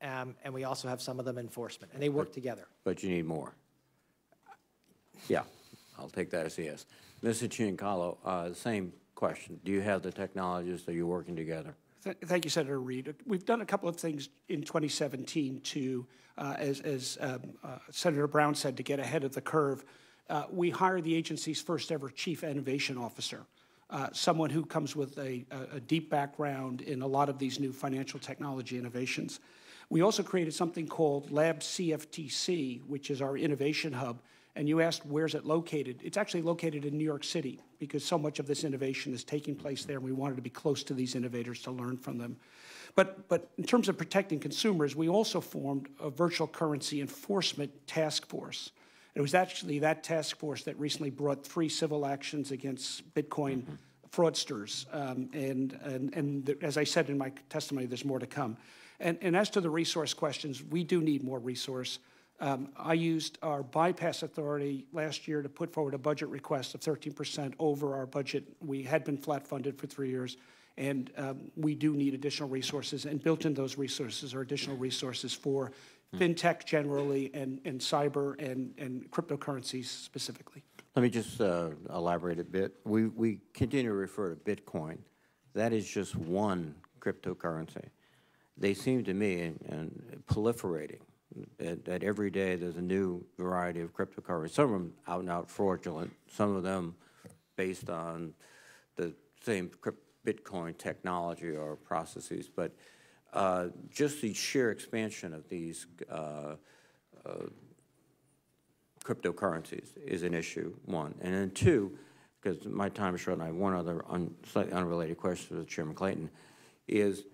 and we also have some of them in enforcement, and they work together. But you need more. Yeah, I'll take that as a yes. Mr. Giancarlo, same question. Do you have the technologists? Are you working together? Thank you, Senator Reid. We've done a couple of things in 2017 to, as Senator Brown said, to get ahead of the curve. We hired the agency's first ever Chief Innovation Officer, someone who comes with a deep background in a lot of these new financial technology innovations. We also created something called Lab CFTC, which is our innovation hub. And you asked, where's it located? It's actually located in New York City because so much of this innovation is taking place there, and we wanted to be close to these innovators to learn from them. But in terms of protecting consumers, we also formed a virtual currency enforcement task force. It was actually that task force that recently brought 3 civil actions against Bitcoin fraudsters. And as I said in my testimony, there's more to come. And as to the resource questions, we do need more resource. I used our bypass authority last year to put forward a budget request of 13% over our budget. We had been flat funded for 3 years, and we do need additional resources, and built in those resources are additional resources for fintech generally and cyber and cryptocurrencies specifically. Let me just elaborate a bit. We continue to refer to Bitcoin. That is just one cryptocurrency. They seem to me and proliferating. That every day there's a new variety of cryptocurrencies. Some of them out and out fraudulent, some of them based on the same Bitcoin technology or processes. But just the sheer expansion of these cryptocurrencies is an issue, one. And then two, because my time is short and I have one other slightly unrelated question to Chairman Clayton, is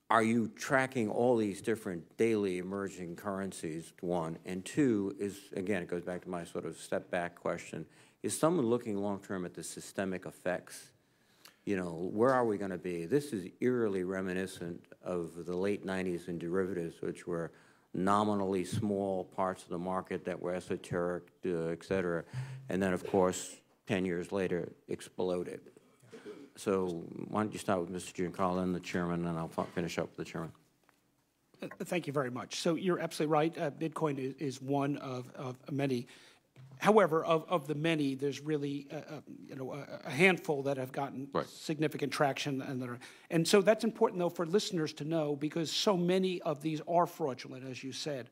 are you tracking all these different daily emerging currencies, one? And two is, again, it goes back to my sort of step back question, is someone looking long-term at the systemic effects? You know, where are we going to be? This is eerily reminiscent of the late 90s in derivatives, which were nominally small parts of the market that were esoteric, et cetera. And then, of course, 10 years later, exploded. So why don't you start with Mr. Giancarlo and the chairman, and I'll finish up with the chairman. Thank you very much. So you're absolutely right. Bitcoin is one of many. However, of the many, there's really a handful that have gotten significant traction, and so that's important though for listeners to know, because so many of these are fraudulent, as you said.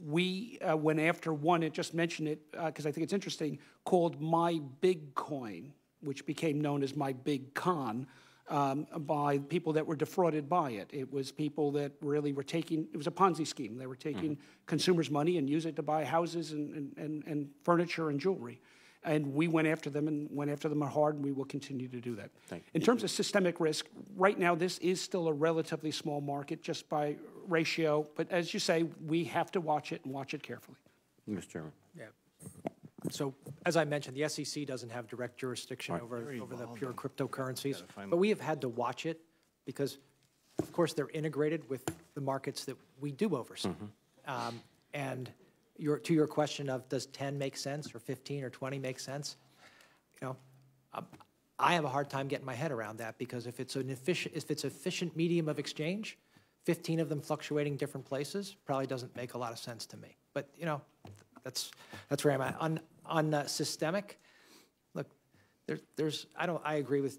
We went after one, and just mentioned it because I think it's interesting, called My Big Coin, which became known as My Big Con, by people that were defrauded by it. It was people that really were taking, it was a Ponzi scheme. They were taking consumers' money and use it to buy houses and furniture and jewelry. And we went after them and went after them hard, and we will continue to do that. In terms of systemic risk, right now this is still a relatively small market just by ratio, but as you say, we have to watch it and watch it carefully. Mr. Chairman. Yeah. So, as I mentioned, the SEC doesn't have direct jurisdiction over the pure cryptocurrencies, but we have had to watch it because, of course, they're integrated with the markets that we do oversee. And to your question of does 10 make sense or 15 or 20 make sense, you know, I have a hard time getting my head around that, because if it's an efficient medium of exchange, 15 of them fluctuating different places probably doesn't make a lot of sense to me. But you know, that's where I'm at. On systemic, look, I agree with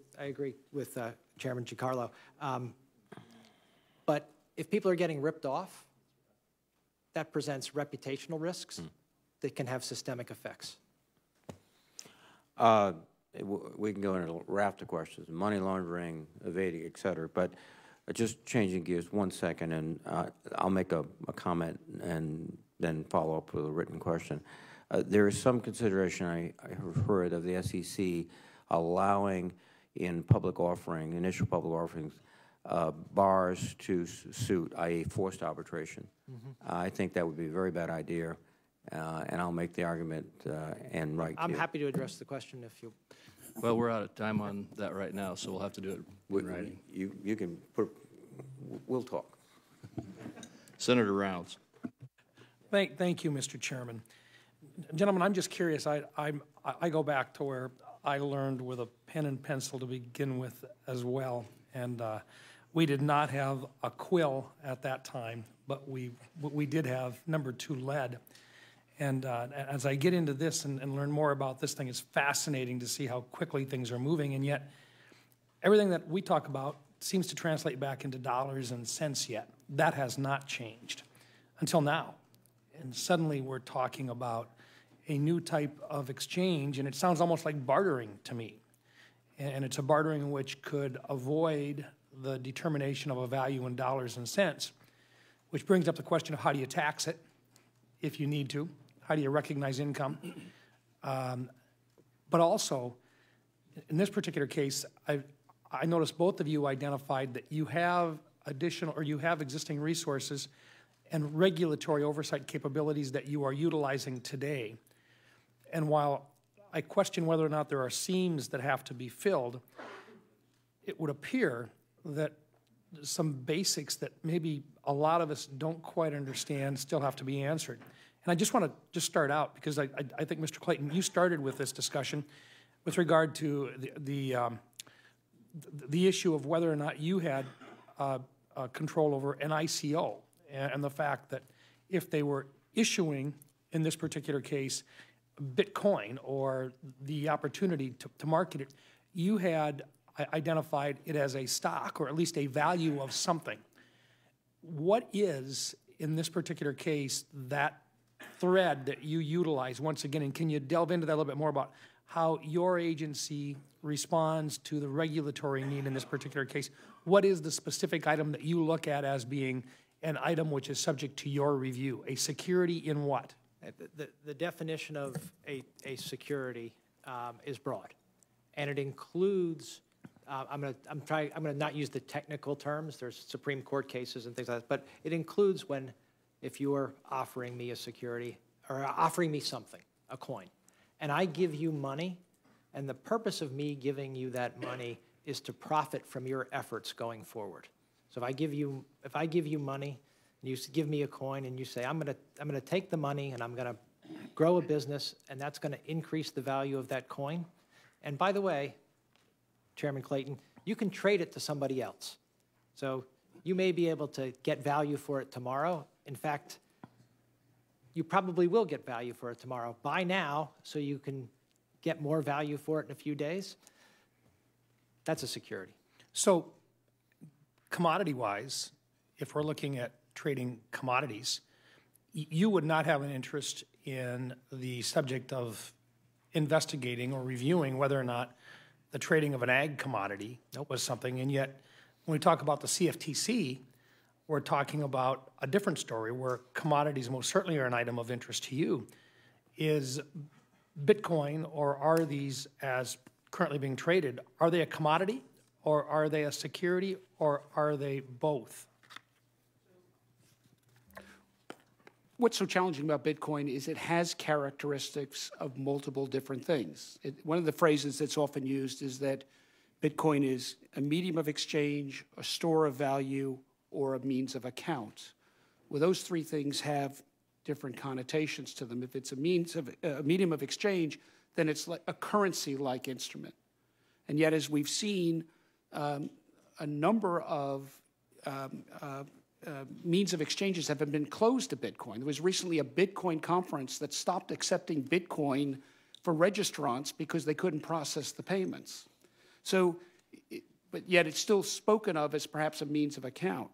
Chairman Giancarlo. But if people are getting ripped off, that presents reputational risks that can have systemic effects. We can go into a raft of questions: money laundering, evading, et cetera. But just changing gears 1 second, and I'll make a comment and then follow up with a written question. There is some consideration I have heard of the SEC allowing in public offering, initial public offerings, bars to suit, i.e. forced arbitration. I think that would be a very bad idea, and I'll make the argument and write I'm happy to address the question if you... Well, we're out of time on that right now, so we'll have to do it in writing. You can put, we'll talk. Senator Rounds. Thank you, Mr. Chairman. Gentlemen, I'm just curious. I go back to where I learned with a pen and pencil to begin with as well, and we did not have a quill at that time, but we did have number 2 lead. And as I get into this and learn more about this thing, it's fascinating to see how quickly things are moving, and yet everything that we talk about seems to translate back into dollars and cents yet. That has not changed until now. And suddenly we're talking about a new type of exchange, and it sounds almost like bartering to me. And it's a bartering which could avoid the determination of a value in dollars and cents, which brings up the question of how do you tax it if you need to? How do you recognize income? But also, in this particular case, I noticed both of you identified that you have additional, or you have existing resources and regulatory oversight capabilities that you are utilizing today. And while I question whether or not there are seams that have to be filled, it would appear that some basics that maybe a lot of us don't quite understand, still have to be answered. And I just want to just start out, because I think, Mr. Clayton, you started with this discussion with regard to the issue of whether or not you had control over an ICO, and the fact that if they were issuing, in this particular case, Bitcoin, or the opportunity to market it, you had identified it as a stock, or at least a value of something. What is, in this particular case, that thread that you utilize once again? And can you delve into that a little bit more about how your agency responds to the regulatory need in this particular case? What is the specific item that you look at as being an item which is subject to your review? A security in what? The definition of a security is broad, and it includes. I'm going to not use the technical terms. There's Supreme Court cases and things like that, but it includes if you are offering me a security or offering me something, a coin, and I give you money, and the purpose of me giving you that money is to profit from your efforts going forward. So if I give you money, and you give me a coin, and you say I'm going to take the money and I'm going to grow a business, and that's going to increase the value of that coin. And by the way, Chairman Clayton, you can trade it to somebody else. So you may be able to get value for it tomorrow. In fact, you probably will get value for it tomorrow. Buy now so you can get more value for it in a few days. That's a security. So commodity-wise, if we're looking at trading commodities, you would not have an interest in the subject of investigating or reviewing whether or not the trading of an ag commodity was something. And yet, when we talk about the CFTC, we're talking about a different story where commodities most certainly are an item of interest to you. Is Bitcoin, or are these as currently being traded, are they a commodity, or are they a security, or are they both? What's so challenging about Bitcoin is it has characteristics of multiple different things. One of the phrases that's often used is that Bitcoin is a medium of exchange, a store of value, or a means of account. Well, those three things have different connotations to them. If it's a medium of exchange, then it's like a currency-like instrument. And yet, as we've seen, a number of means of exchanges have been closed to Bitcoin. There was recently a Bitcoin conference that stopped accepting Bitcoin for registrants because they couldn't process the payments. So, but yet it's still spoken of as perhaps a means of account.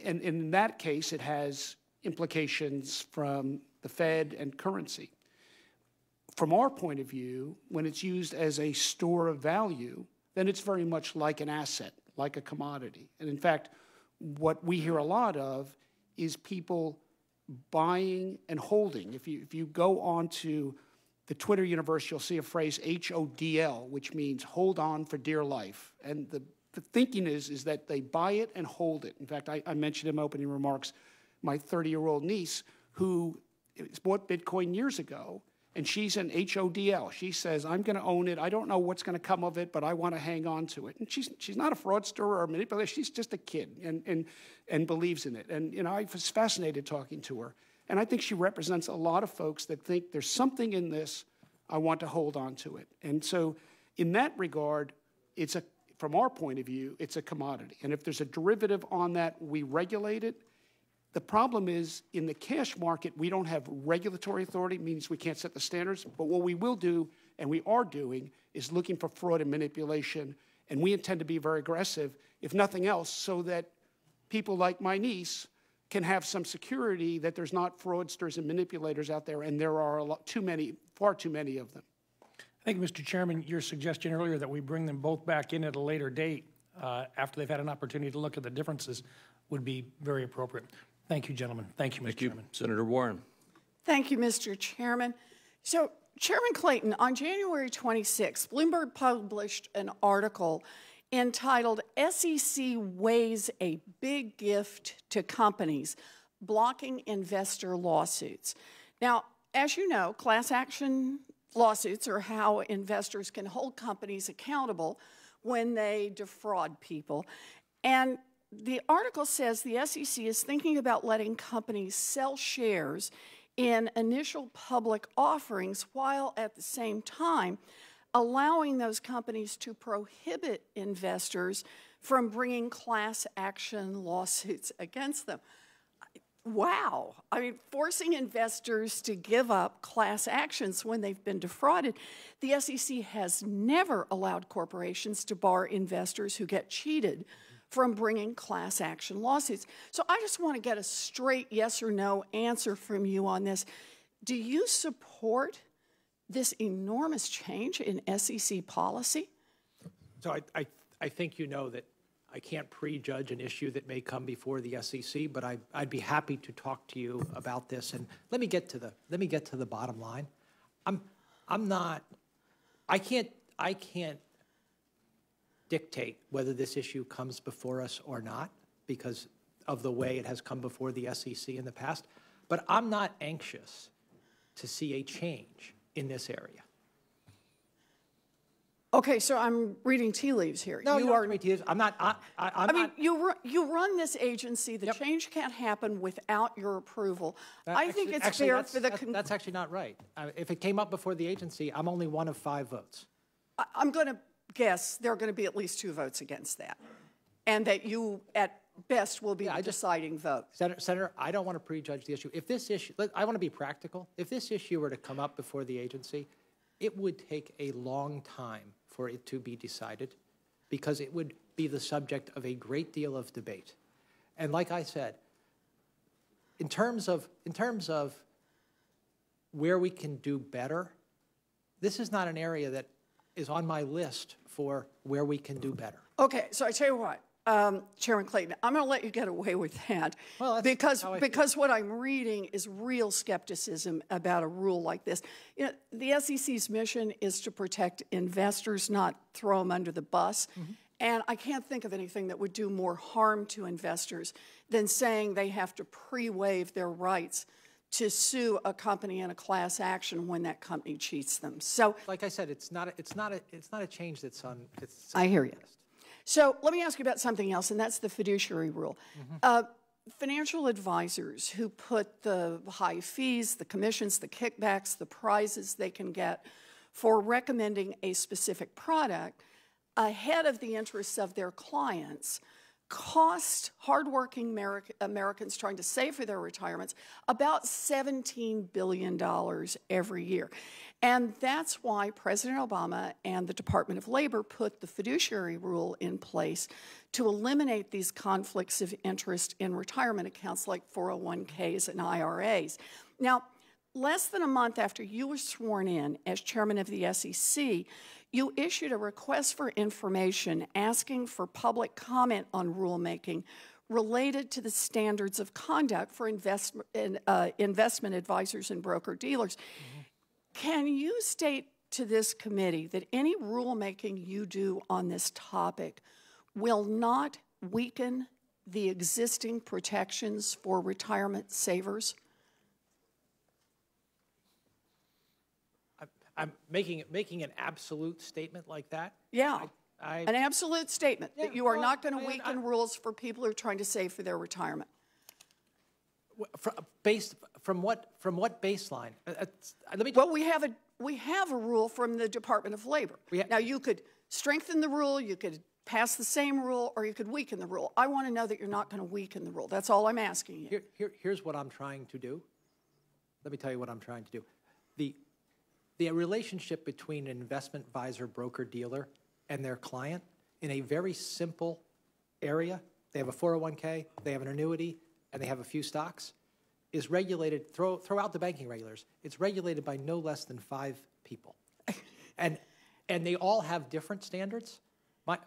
And in that case, it has implications from the Fed and currency. From our point of view, when it's used as a store of value, then it's very much like an asset, like a commodity. And in fact, what we hear a lot of is people buying and holding. If you go on to the Twitter universe, you'll see a phrase HODL, which means hold on for dear life. And the thinking is that they buy it and hold it. In fact, I mentioned in my opening remarks my 30-year-old niece who bought Bitcoin years ago, and she's an HODL. She says, I'm going to own it. I don't know what's going to come of it, but I want to hang on to it. And she's not a fraudster or a manipulator. She's just a kid and believes in it. And you know, I was fascinated talking to her. And I think she represents a lot of folks that think there's something in this, I want to hold on to it. And so in that regard, from our point of view, it's a commodity. And if there's a derivative on that, we regulate it. The problem is, in the cash market, we don't have regulatory authority, means we can't set the standards. But what we will do, and we are doing, is looking for fraud and manipulation. And we intend to be very aggressive, if nothing else, so that people like my niece can have some security that there's not fraudsters and manipulators out there, and there are far too many of them. Thank you, Mr. Chairman. Your suggestion earlier that we bring them both back in at a later date after they've had an opportunity to look at the differences would be very appropriate. Thank you, gentlemen. Thank you, Mr. Chairman. Senator Warren. Thank you, Mr. Chairman. So, Chairman Clayton, on January 26, Bloomberg published an article entitled SEC Weighs a Big Gift to Companies, Blocking Investor Lawsuits. Now, as you know, class action lawsuits are how investors can hold companies accountable when they defraud people. And the article says the SEC is thinking about letting companies sell shares in initial public offerings while at the same time allowing those companies to prohibit investors from bringing class action lawsuits against them. Wow. I mean, forcing investors to give up class actions when they've been defrauded. The SEC has never allowed corporations to bar investors who get cheated from bringing class action lawsuits. So I just want to get a straight yes or no answer from you on this. Do you support this enormous change in SEC policy? So I think you know that I can't prejudge an issue that may come before the SEC, but I'd be happy to talk to you about this. And let me get to the bottom line. I can't dictate whether this issue comes before us or not because of the way it has come before the SEC in the past. But I'm not anxious to see a change in this area. Okay, so I'm reading tea leaves here. No, you are reading tea leaves. I'm not. I mean, you run this agency. The change can't happen without your approval. I think it's fair for the. That's actually not right. If it came up before the agency, I'm only one of 5 votes. I'm going to guess there are going to be at least 2 votes against that, and that you, at best, will be the deciding vote. Senator, I don't want to prejudge the issue. If this issue, I want to be practical. If this issue were to come up before the agency, it would take a long time for it to be decided because it would be the subject of a great deal of debate. And like I said, in terms of where we can do better, this is not an area that is on my list for where we can do better. Okay, so I tell you what, Chairman Clayton, I'm going to let you get away with that because what I'm reading is real skepticism about a rule like this. You know, the SEC's mission is to protect investors, not throw them under the bus. Mm-hmm. And I can't think of anything that would do more harm to investors than saying they have to pre-waive their rights to sue a company in a class action when that company cheats them. So, like I said, it's not a change that's on. I hear you. So let me ask you about something else, and that's the fiduciary rule. Mm-hmm. Financial advisors who put the high fees, the commissions, the kickbacks, the prizes they can get for recommending a specific product ahead of the interests of their clients cost hardworking Americans trying to save for their retirements about $17 billion every year. And that's why President Obama and the Department of Labor put the fiduciary rule in place to eliminate these conflicts of interest in retirement accounts like 401ks and IRAs. Now, less than a month after you were sworn in as chairman of the SEC, you issued a request for information asking for public comment on rulemaking related to the standards of conduct for investment advisors and broker-dealers. Mm-hmm. Can you state to this committee that any rulemaking you do on this topic will not weaken the existing protections for retirement savers? I'm making an absolute statement like that? Yeah, an absolute statement that you are not going to weaken rules for people who are trying to save for their retirement. From what baseline? Well, we have a rule from the Department of Labor. Now, you could strengthen the rule, you could pass the same rule, or you could weaken the rule. I want to know that you're not going to weaken the rule. That's all I'm asking you. Here's what I'm trying to do. Let me tell you what I'm trying to do. The relationship between an investment advisor, broker, dealer, and their client in a very simple area, they have a 401k, they have an annuity, and they have a few stocks, is regulated, throw out the banking regulators, it's regulated by no less than 5 people. And they all have different standards.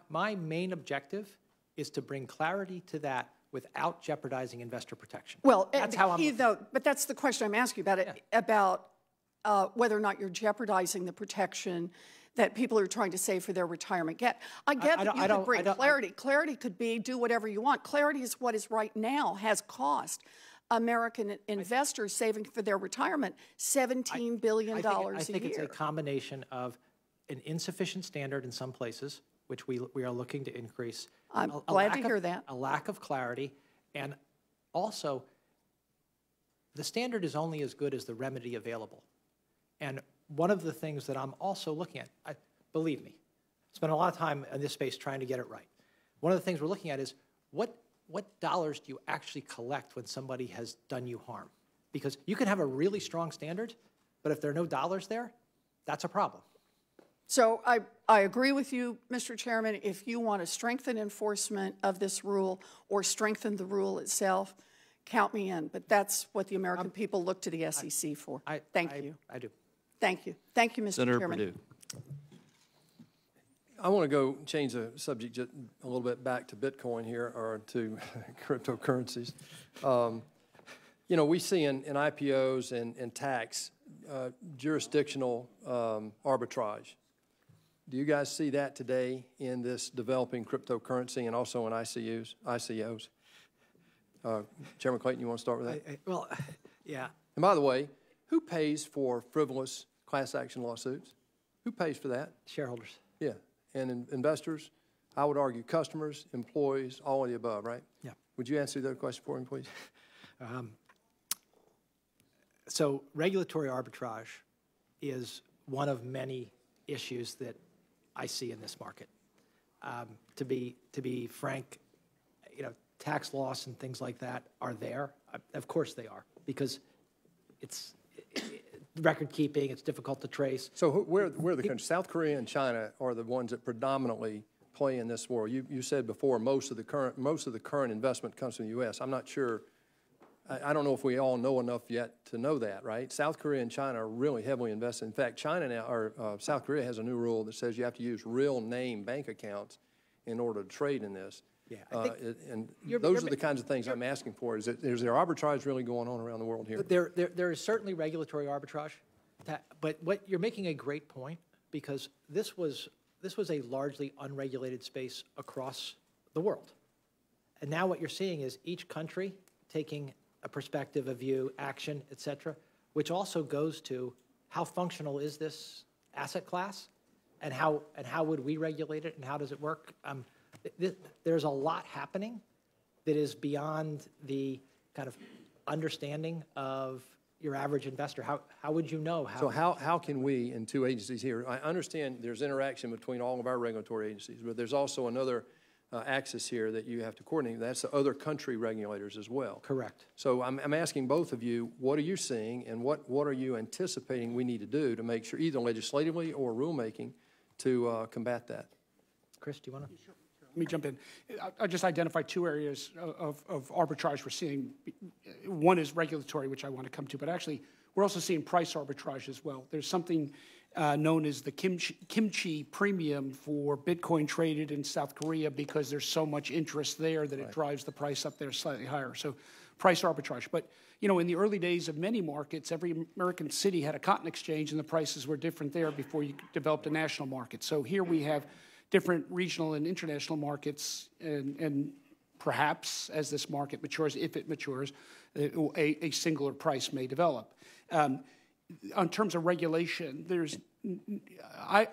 My main objective is to bring clarity to that without jeopardizing investor protection. Well, that's how but that's the question I'm asking about about whether or not you're jeopardizing the protection that people are trying to save for their retirement get. I get that you could bring clarity. Clarity could be do whatever you want. Clarity is what is right now has cost American investors saving for their retirement $17 billion a year. I think it's a combination of an insufficient standard in some places, which we are looking to increase. I'm A glad lack to of- hear that. A lack of clarity, and also, the standard is only as good as the remedy available. And one of the things that I'm also looking at, believe me, spent a lot of time in this space trying to get it right. One of the things we're looking at is what dollars do you actually collect when somebody has done you harm? Because you can have a really strong standard, but if there are no dollars there, that's a problem. So I agree with you, Mr. Chairman. If you want to strengthen enforcement of this rule or strengthen the rule itself, count me in. But that's what the American people look to the SEC for. Thank you. I do. Thank you. Thank you, Mr. Senator Chairman. Perdue. I want to go change the subject just a little bit back to Bitcoin here, or to cryptocurrencies. You know, we see in IPOs and tax jurisdictional arbitrage. Do you guys see that today in this developing cryptocurrency and also in ICOs? Chairman Clayton, you want to start with that? Well, yeah. And by the way, who pays for frivolous class action lawsuits? Who pays for that? Shareholders. Yeah. And investors, I would argue customers, employees, all of the above, right? Yeah. Would you answer that question for me, please? So regulatory arbitrage is one of many issues that I see in this market. To be frank, you know, tax loss and things like that are there. Of course they are, because it's record keeping, it's difficult to trace. So where are the countries? South Korea and China are the ones that predominantly play in this world. You said before most of the current investment comes from the U.S. I'm not sure. I don't know if we all know enough yet to know that, right? South Korea and China are really heavily invested. In fact, China now, or South Korea has a new rule that says you have to use real name bank accounts in order to trade in this. Yeah, and those are the kinds of things I'm asking for. Is there arbitrage really going on around the world here? There is certainly regulatory arbitrage, but what you're making a great point, because this was a largely unregulated space across the world. And now what you're seeing is each country taking a perspective, a view, action, et cetera, which also goes to how functional is this asset class, and how would we regulate it, and how does it work? There's a lot happening that is beyond the kind of understanding of your average investor. How would you know how? So how can we, in two agencies here, I understand there's interaction between all of our regulatory agencies, but there's also another axis here that you have to coordinate. That's the other country regulators as well. Correct. So I'm asking both of you, what are you seeing and what are you anticipating we need to do to make sure, either legislatively or rulemaking, to combat that? Chris, do you want to? Sure. Let me jump in. I'll just identify two areas of arbitrage we're seeing. One is regulatory, which I want to come to, but actually we're also seeing price arbitrage as well. There's something known as the kimchi premium for Bitcoin traded in South Korea because there's so much interest there that it drives the price up there slightly higher. So price arbitrage. But, you know, in the early days of many markets, every American city had a cotton exchange and the prices were different there before you developed a national market. So here we have different regional and international markets, and perhaps as this market matures, if it matures, a singular price may develop. On terms of regulation,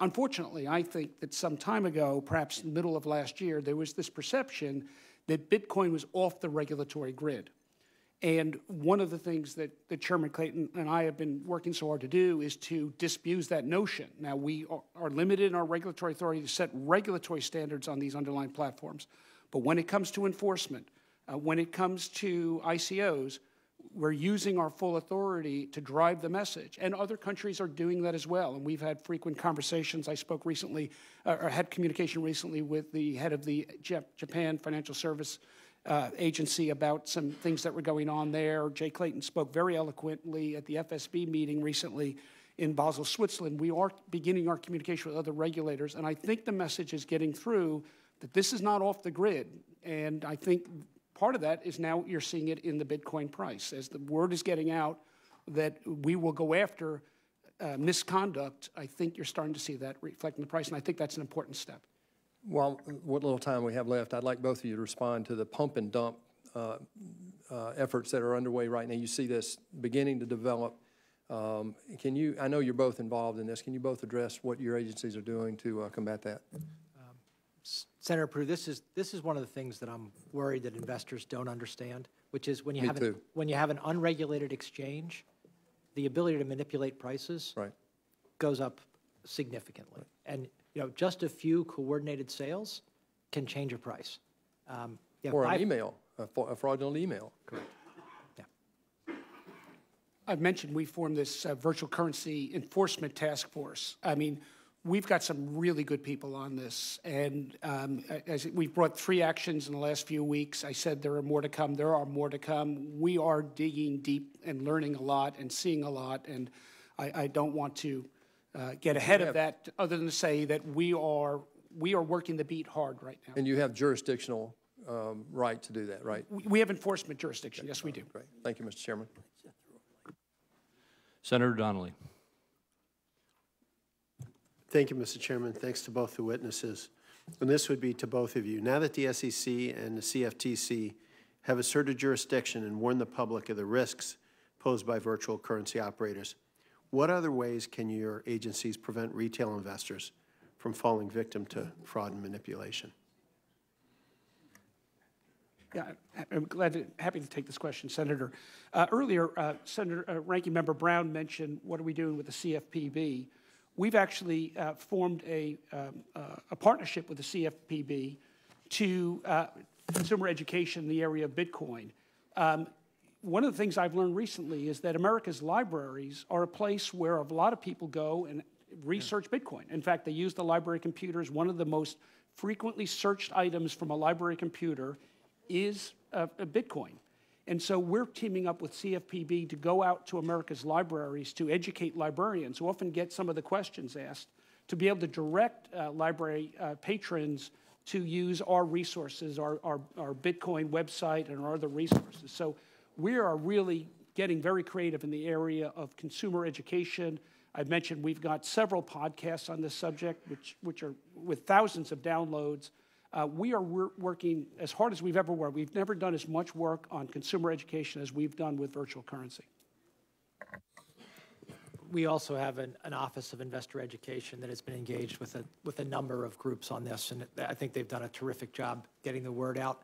unfortunately, I think that some time ago, perhaps in the middle of last year, there was this perception that Bitcoin was off the regulatory grid. And one of the things that Chairman Clayton and I have been working so hard to do is to disabuse that notion. Now, we are limited in our regulatory authority to set regulatory standards on these underlying platforms. But when it comes to enforcement, when it comes to ICOs, we're using our full authority to drive the message. And other countries are doing that as well. And we've had frequent conversations. I spoke recently, or had communication recently with the head of the Japan Financial Service Agency about some things that were going on there. Jay Clayton spoke very eloquently at the FSB meeting recently in Basel, Switzerland. We are beginning our communication with other regulators, and I think the message is getting through that this is not off the grid. And I think part of that is now you're seeing it in the Bitcoin price. As the word is getting out that we will go after misconduct, I think you're starting to see that reflect in the price, and I think that's an important step. Well, what little time we have left, I'd like both of you to respond to the pump and dump efforts that are underway right now. You see this beginning to develop. Can you, I know you're both involved in this, can you both address what your agencies are doing to combat that? Senator Perdue, this is one of the things that I'm worried that investors don't understand, which is when you have an unregulated exchange, the ability to manipulate prices goes up significantly. And just a few coordinated sales can change a price. Or an email, a fraudulent email. Correct. I've mentioned we formed this virtual currency enforcement task force. I mean, we've got some really good people on this, and as we've brought 3 actions in the last few weeks. I said there are more to come. There are more to come. We are digging deep and learning a lot and seeing a lot, and I don't want to get ahead of that other than to say that we are working the beat hard right now. And you have jurisdictional right to do that, right? We have enforcement jurisdiction. Yes, we do. Great. Thank you, Mr. Chairman. Senator Donnelly. Thank you, Mr. Chairman. Thanks to both the witnesses. And this would be to both of you. Now that the SEC and the CFTC have asserted jurisdiction and warned the public of the risks posed by virtual currency operators, what other ways can your agencies prevent retail investors from falling victim to fraud and manipulation? Yeah, I'm happy to take this question, Senator. Earlier, Ranking Member Brown mentioned what are we doing with the CFPB. We've actually formed a partnership with the CFPB to consumer education in the area of Bitcoin. One of the things I've learned recently is that America's libraries are a place where a lot of people go and research Bitcoin. In fact, they use the library computers. One of the most frequently searched items from a library computer is a Bitcoin. And so we're teaming up with CFPB to go out to America's libraries to educate librarians who often get some of the questions asked, to be able to direct library patrons to use our resources, our Bitcoin website and our other resources. So we are really getting very creative in the area of consumer education. I've mentioned we've got several podcasts on this subject, which are with thousands of downloads. We are working as hard as we've ever worked. We've never done as much work on consumer education as we've done with virtual currency. We also have an Office of Investor Education that has been engaged with a number of groups on this, and I think they've done a terrific job getting the word out.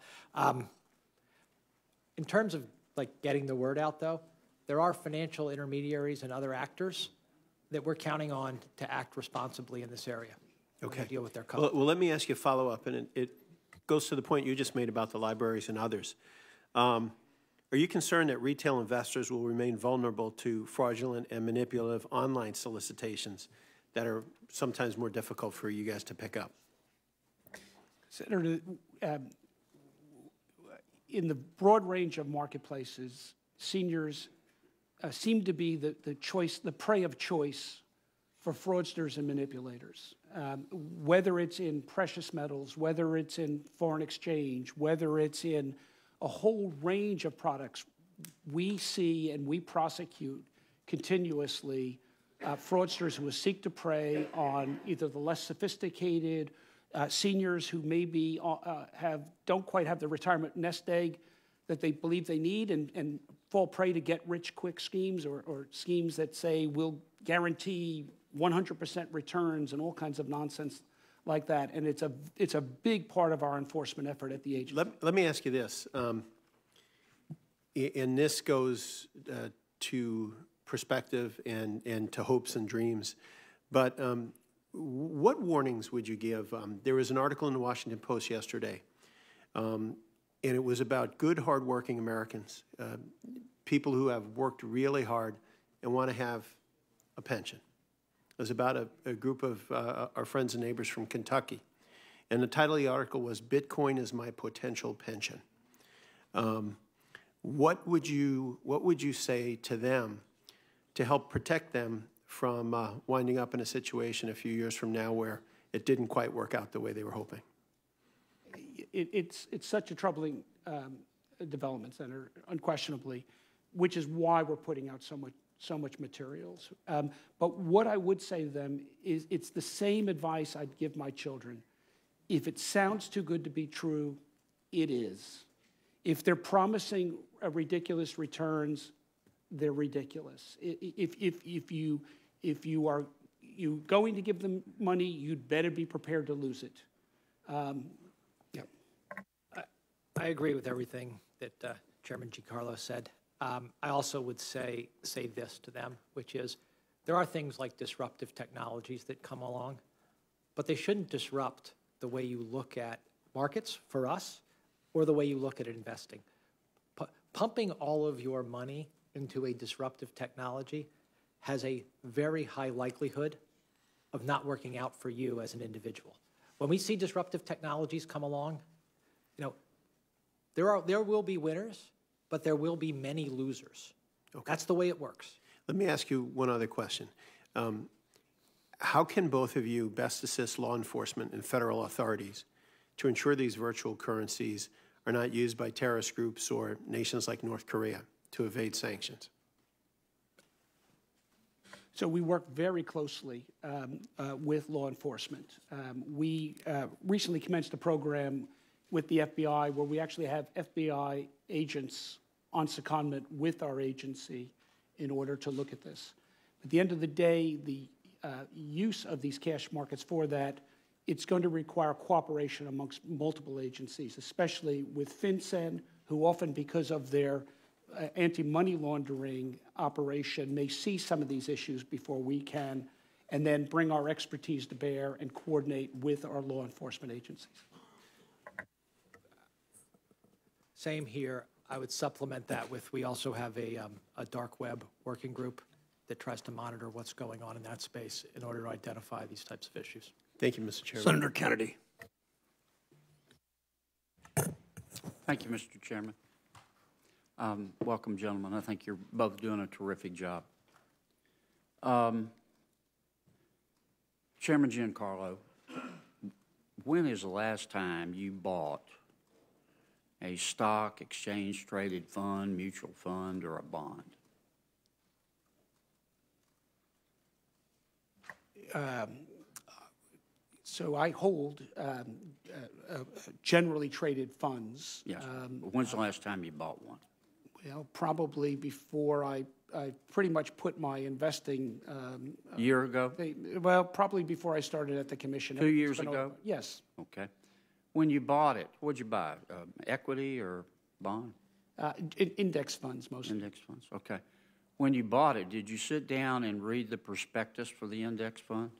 In terms of getting the word out, though, there are financial intermediaries and other actors that we're counting on to act responsibly in this area. Okay. Deal with their well, let me ask you a follow-up, and it goes to the point you just made about the libraries and others. Are you concerned that retail investors will remain vulnerable to fraudulent and manipulative online solicitations that are sometimes more difficult for you guys to pick up? Senator, in the broad range of marketplaces, seniors seem to be the prey of choice for fraudsters and manipulators. Whether it's in precious metals, whether it's in foreign exchange, whether it's in a whole range of products, we see and we prosecute continuously fraudsters who seek to prey on either the less sophisticated seniors who maybe don't quite have the retirement nest egg that they believe they need and fall prey to get-rich-quick schemes or schemes that say we'll guarantee 100% returns and all kinds of nonsense like that. And it's a big part of our enforcement effort at the agency. Let me ask you this, and this goes to perspective and to hopes and dreams, but what warnings would you give? There was an article in the Washington Post yesterday, and it was about good, hardworking Americans, people who have worked really hard and want to have a pension. It was about a group of our friends and neighbors from Kentucky. And the title of the article was, "Bitcoin is My Potential Pension." What would you say to them to help protect them from winding up in a situation a few years from now where it didn't quite work out the way they were hoping? It's such a troubling development, Senator, unquestionably, which is why we're putting out so much materials. But what I would say to them is it's the same advice I'd give my children. If it sounds too good to be true, it is. If they're promising ridiculous returns, they're ridiculous. If you are going to give them money, you'd better be prepared to lose it. Yeah. I agree with everything that Chairman Giancarlo said. I also would say this to them, which is there are things like disruptive technologies that come along, but they shouldn't disrupt the way you look at markets for us or the way you look at investing. Pumping all of your money into a disruptive technology has a very high likelihood of not working out for you as an individual. When we see disruptive technologies come along, there will be winners, but there will be many losers. Okay. That's the way it works. Let me ask you one other question. How can both of you best assist law enforcement and federal authorities to ensure these virtual currencies are not used by terrorist groups or nations like North Korea to evade sanctions? So we work very closely with law enforcement. We recently commenced a program with the FBI where we actually have FBI agents on secondment with our agency in order to look at this. At the end of the day, the use of these cash markets for that, it's going to require cooperation amongst multiple agencies, especially with FinCEN, who often, because of their anti-money laundering operation, may see some of these issues before we can, and then bring our expertise to bear and coordinate with our law enforcement agencies. Same here. I would supplement that with, we also have a dark web working group that tries to monitor what's going on in that space in order to identify these types of issues. Thank you, Mr. Chairman. Senator Kennedy. Thank you, Mr. Chairman. Welcome, gentlemen. I think you're both doing a terrific job. Chairman Giancarlo, when is the last time you bought a stock, exchange-traded fund, mutual fund, or a bond? So I hold generally traded funds. Yes. When's the last time you bought one? Well, probably before I pretty much put my investing. A year ago? Well, probably before I started at the commission. 2 years ago? Yes. Okay. When you bought it, what'd you buy? Equity or bond? Index funds mostly. Index funds, okay. When you bought it, did you sit down and read the prospectus for the index fund?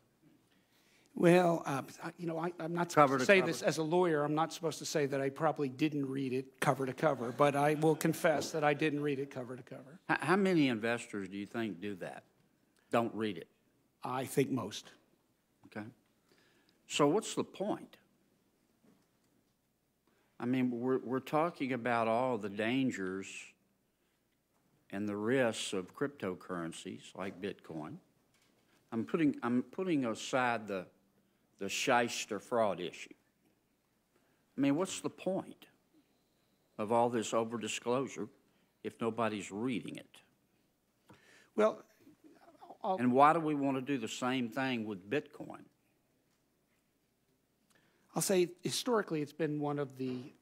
Well, I'm not supposed to say this as a lawyer. I'm not supposed to say that I probably didn't read it cover to cover, but I will confess that I didn't read it cover to cover. How many investors do you think do that? Don't read it? I think most. Okay. So what's the point? I mean, we're talking about all the dangers and the risks of cryptocurrencies like Bitcoin. I'm putting aside the shyster fraud issue. I mean, what's the point of all this over-disclosure if nobody's reading it? Well, and why do we want to do the same thing with Bitcoin? I'll say historically it's been one of the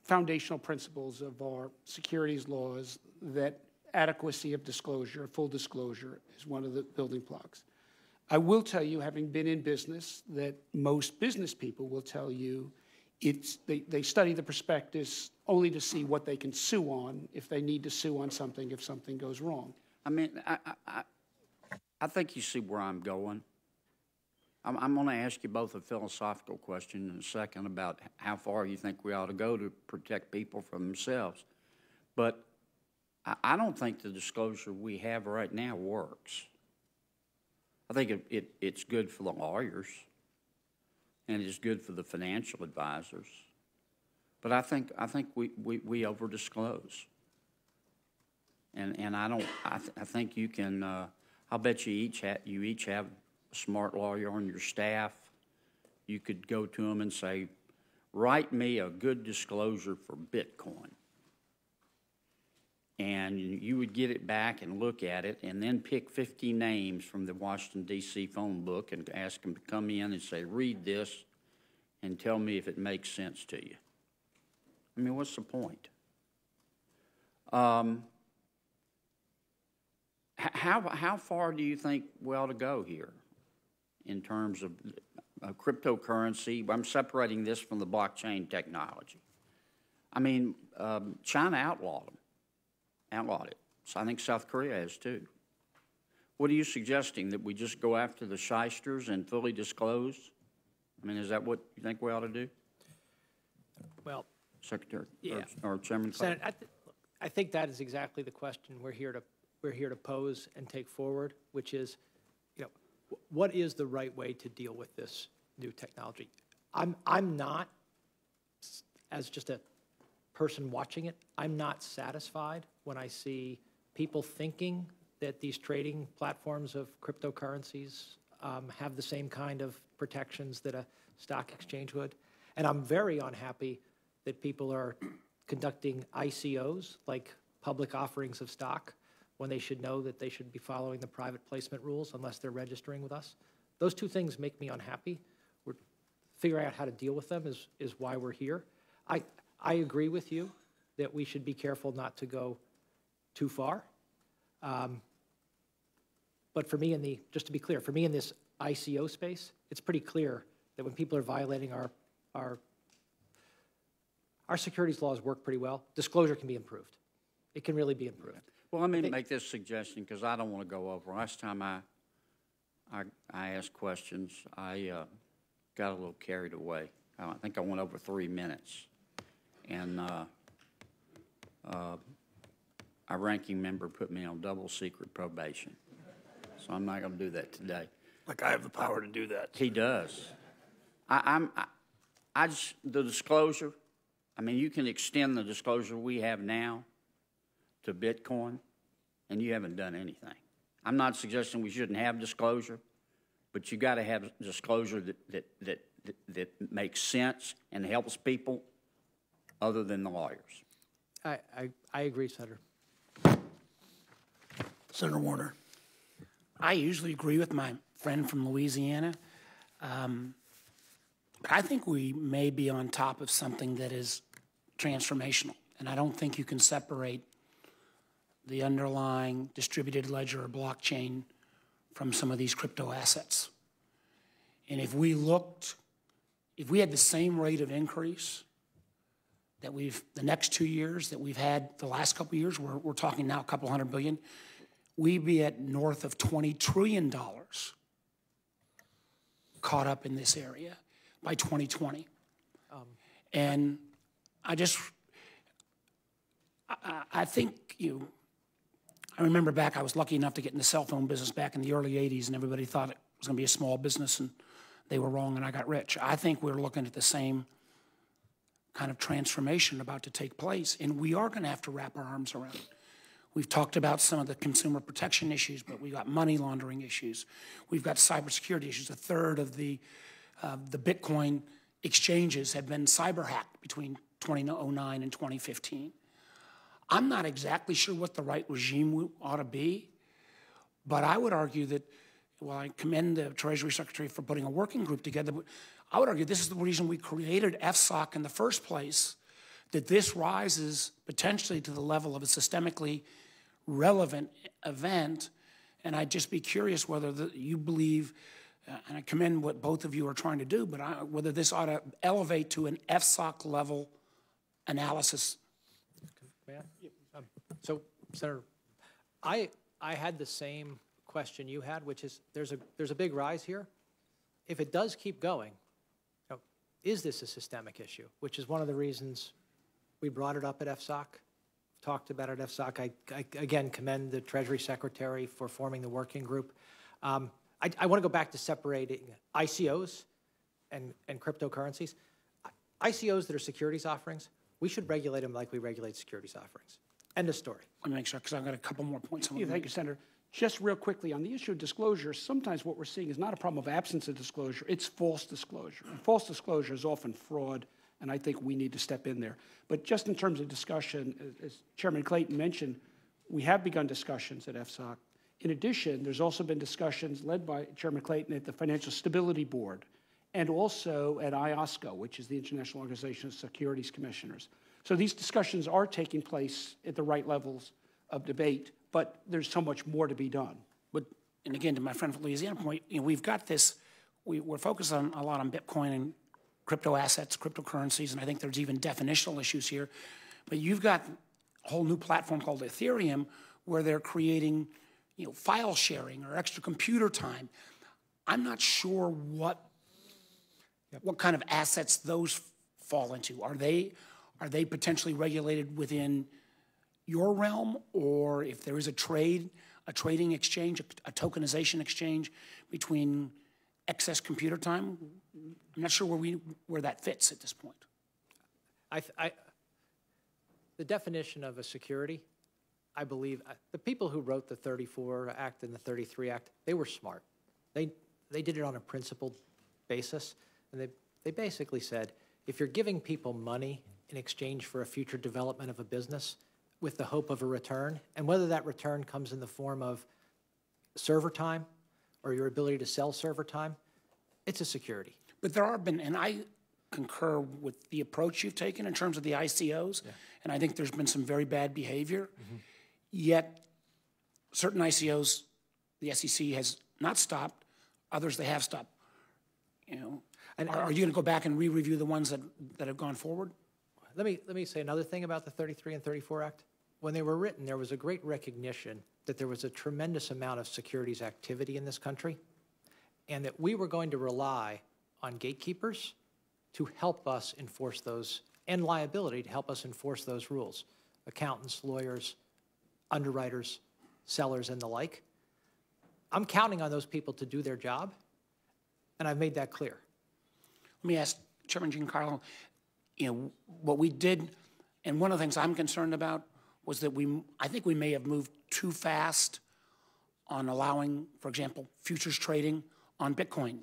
foundational principles of our securities laws that adequacy of disclosure, full disclosure, is one of the building blocks. I will tell you, having been in business, that most business people will tell you they study the prospectus only to see what they can sue on if they need to sue on something if something goes wrong. I mean, I think you see where I'm going. I'm going to ask you both a philosophical question in a second about how far you think we ought to go to protect people from themselves. But I don't think the disclosure we have right now works. I think it's good for the lawyers, and it's good for the financial advisors. But I think we over-disclose. And I think you can. I'll bet you each have a smart lawyer on your staff. You could go to them and say, write me a good disclosure for Bitcoin. And you would get it back and look at it and then pick 50 names from the Washington, D.C. phone book and ask them to come in and say, read this and tell me if it makes sense to you. I mean, what's the point? How far do you think we ought to go here in terms of, cryptocurrency. I'm separating this from the blockchain technology. I mean, China outlawed it. So I think South Korea has too. What are you suggesting, that we just go after the shysters and fully disclose? I mean, is that what you think we ought to do? Well, Secretary, yeah. or Chairman? Senator, I think that is exactly the question we're here to pose and take forward, which is, what is the right way to deal with this new technology? I'm not, as just a person watching it, I'm not satisfied when I see people thinking that these trading platforms of cryptocurrencies have the same kind of protections that a stock exchange would. And I'm very unhappy that people are conducting ICOs, like public offerings of stock, when they should know that they should be following the private placement rules unless they're registering with us. Those two things make me unhappy. We're figuring out how to deal with them is why we're here. I agree with you that we should be careful not to go too far. But for me, just to be clear, for me in this ICO space, it's pretty clear that when people are violating our securities laws work pretty well. Disclosure can be improved. It can really be improved. Well, let me make this suggestion, because I don't want to go over. Last time I asked questions, I got a little carried away. I think I went over 3 minutes. And our ranking member put me on double secret probation. So I'm not going to do that today. Like I have the power to do that. He does. The disclosure, I mean, you can extend the disclosure we have now to Bitcoin, and you haven't done anything. I'm not suggesting we shouldn't have disclosure, but you got to have disclosure that makes sense and helps people other than the lawyers. I agree, Senator. Senator Warner. I usually agree with my friend from Louisiana, but I think we may be on top of something that is transformational, and I don't think you can separate the underlying distributed ledger or blockchain from some of these crypto assets. And if we had the same rate of increase that the next 2 years that we've had the last couple of years, we're talking now a couple $100 billion, we'd be at north of $20 trillion caught up in this area by 2020. And I think I remember back, I was lucky enough to get in the cell phone business back in the early 80s, and everybody thought it was going to be a small business, and they were wrong, and I got rich. I think we're looking at the same kind of transformation about to take place, and we are going to have to wrap our arms around it. We've talked about some of the consumer protection issues, but we've got money laundering issues. We've got cybersecurity issues. A third of the Bitcoin exchanges have been cyber hacked between 2009 and 2015. I'm not exactly sure what the right regime ought to be, but I would argue that, well, I commend the Treasury Secretary for putting a working group together, but I would argue this is the reason we created FSOC in the first place, that this rises potentially to the level of a systemically relevant event, and I'd just be curious whether you believe, and I commend what both of you are trying to do, but whether this ought to elevate to an FSOC level analysis. So, Senator, I had the same question you had, which is there's a big rise here. If it does keep going, is this a systemic issue? Which is one of the reasons we brought it up at FSOC, talked about it at FSOC. I again commend the Treasury Secretary for forming the working group. I want to go back to separating ICOs and cryptocurrencies. ICOs that are securities offerings, we should regulate them like we regulate securities offerings. End of story. Let me make sure, because I've got a couple more points. Thank you, Senator. Just real quickly, on the issue of disclosure, sometimes what we're seeing is not a problem of absence of disclosure, it's false disclosure. And false disclosure is often fraud, and I think we need to step in there. But just in terms of discussion, as Chairman Clayton mentioned, we have begun discussions at FSOC. In addition, there's also been discussions led by Chairman Clayton at the Financial Stability Board and also at IOSCO, which is the International Organization of Securities Commissioners. So these discussions are taking place at the right levels of debate, but there's so much more to be done. And again, to my friend from Louisiana point, we've got this we're focused on a lot on Bitcoin and crypto assets, cryptocurrencies, and I think there's even definitional issues here. But you've got a whole new platform called Ethereum where they're creating, file sharing or extra computer time. I'm not sure what kind of assets those fall into. Are they potentially regulated within your realm, or if there is a trading exchange, a tokenization exchange between excess computer time? I'm not sure where that fits at this point. The definition of a security, I believe, the people who wrote the 34 Act and the 33 Act, they were smart. They did it on a principled basis, and they basically said, if you're giving people money in exchange for a future development of a business with the hope of a return, and whether that return comes in the form of server time or your ability to sell server time, it's a security. But there have been, and I concur with the approach you've taken in terms of the ICOs, and I think there's been some very bad behavior. Yet, certain ICOs, the SEC has not stopped, others they have stopped. And are you going to go back and re-review the ones that have gone forward? Let me say another thing about the 33 and 34 Act. When they were written, there was a great recognition that there was a tremendous amount of securities activity in this country, and that we were going to rely on gatekeepers to help us enforce those, and liability to help us enforce those rules. Accountants, lawyers, underwriters, sellers, and the like. I'm counting on those people to do their job, and I've made that clear. Let me ask Chairman Giancarlo, what we did, and one of the things I'm concerned about was that I think we may have moved too fast on allowing, for example, futures trading on Bitcoin.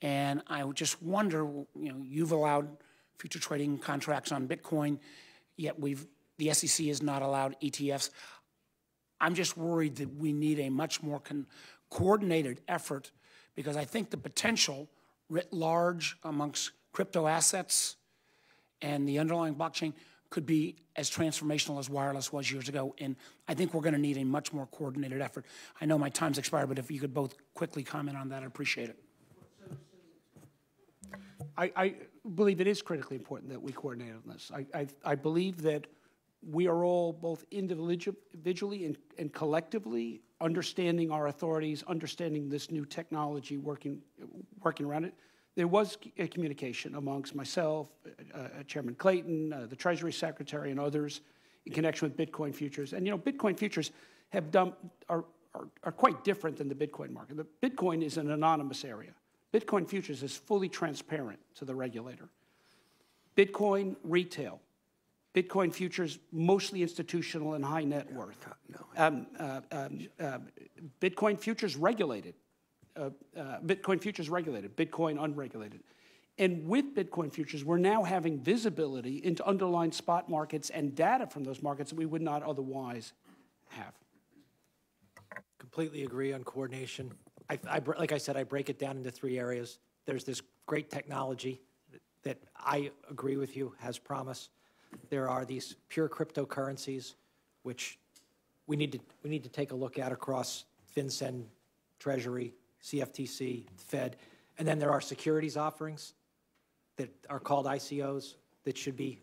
And I would just wonder, you've allowed future trading contracts on Bitcoin, yet the SEC has not allowed ETFs. I'm just worried that we need a much more coordinated effort, because I think the potential writ large amongst crypto assets and the underlying blockchain could be as transformational as wireless was years ago. And I think we're going to need a much more coordinated effort. I know my time's expired, but if you could both quickly comment on that, I'd appreciate it. I believe it is critically important that we coordinate on this. I believe that we are all both individually and collectively understanding our authorities, understanding this new technology, working around it. There was a communication amongst myself, Chairman Clayton, the Treasury Secretary, and others in connection with Bitcoin futures. And Bitcoin futures are quite different than the Bitcoin market. The Bitcoin is an anonymous area. Bitcoin futures is fully transparent to the regulator. Bitcoin retail, Bitcoin futures mostly institutional and high net worth. Bitcoin futures regulated. Bitcoin futures regulated, Bitcoin unregulated. And with Bitcoin futures, we're now having visibility into underlying spot markets and data from those markets that we would not otherwise have. Completely agree on coordination. Like I said, I break it down into 3 areas. There's this great technology that I agree with you has promise. There are these pure cryptocurrencies, which we need to take a look at across FinCEN, Treasury, CFTC, Fed, and then there are securities offerings that are called ICOs that should be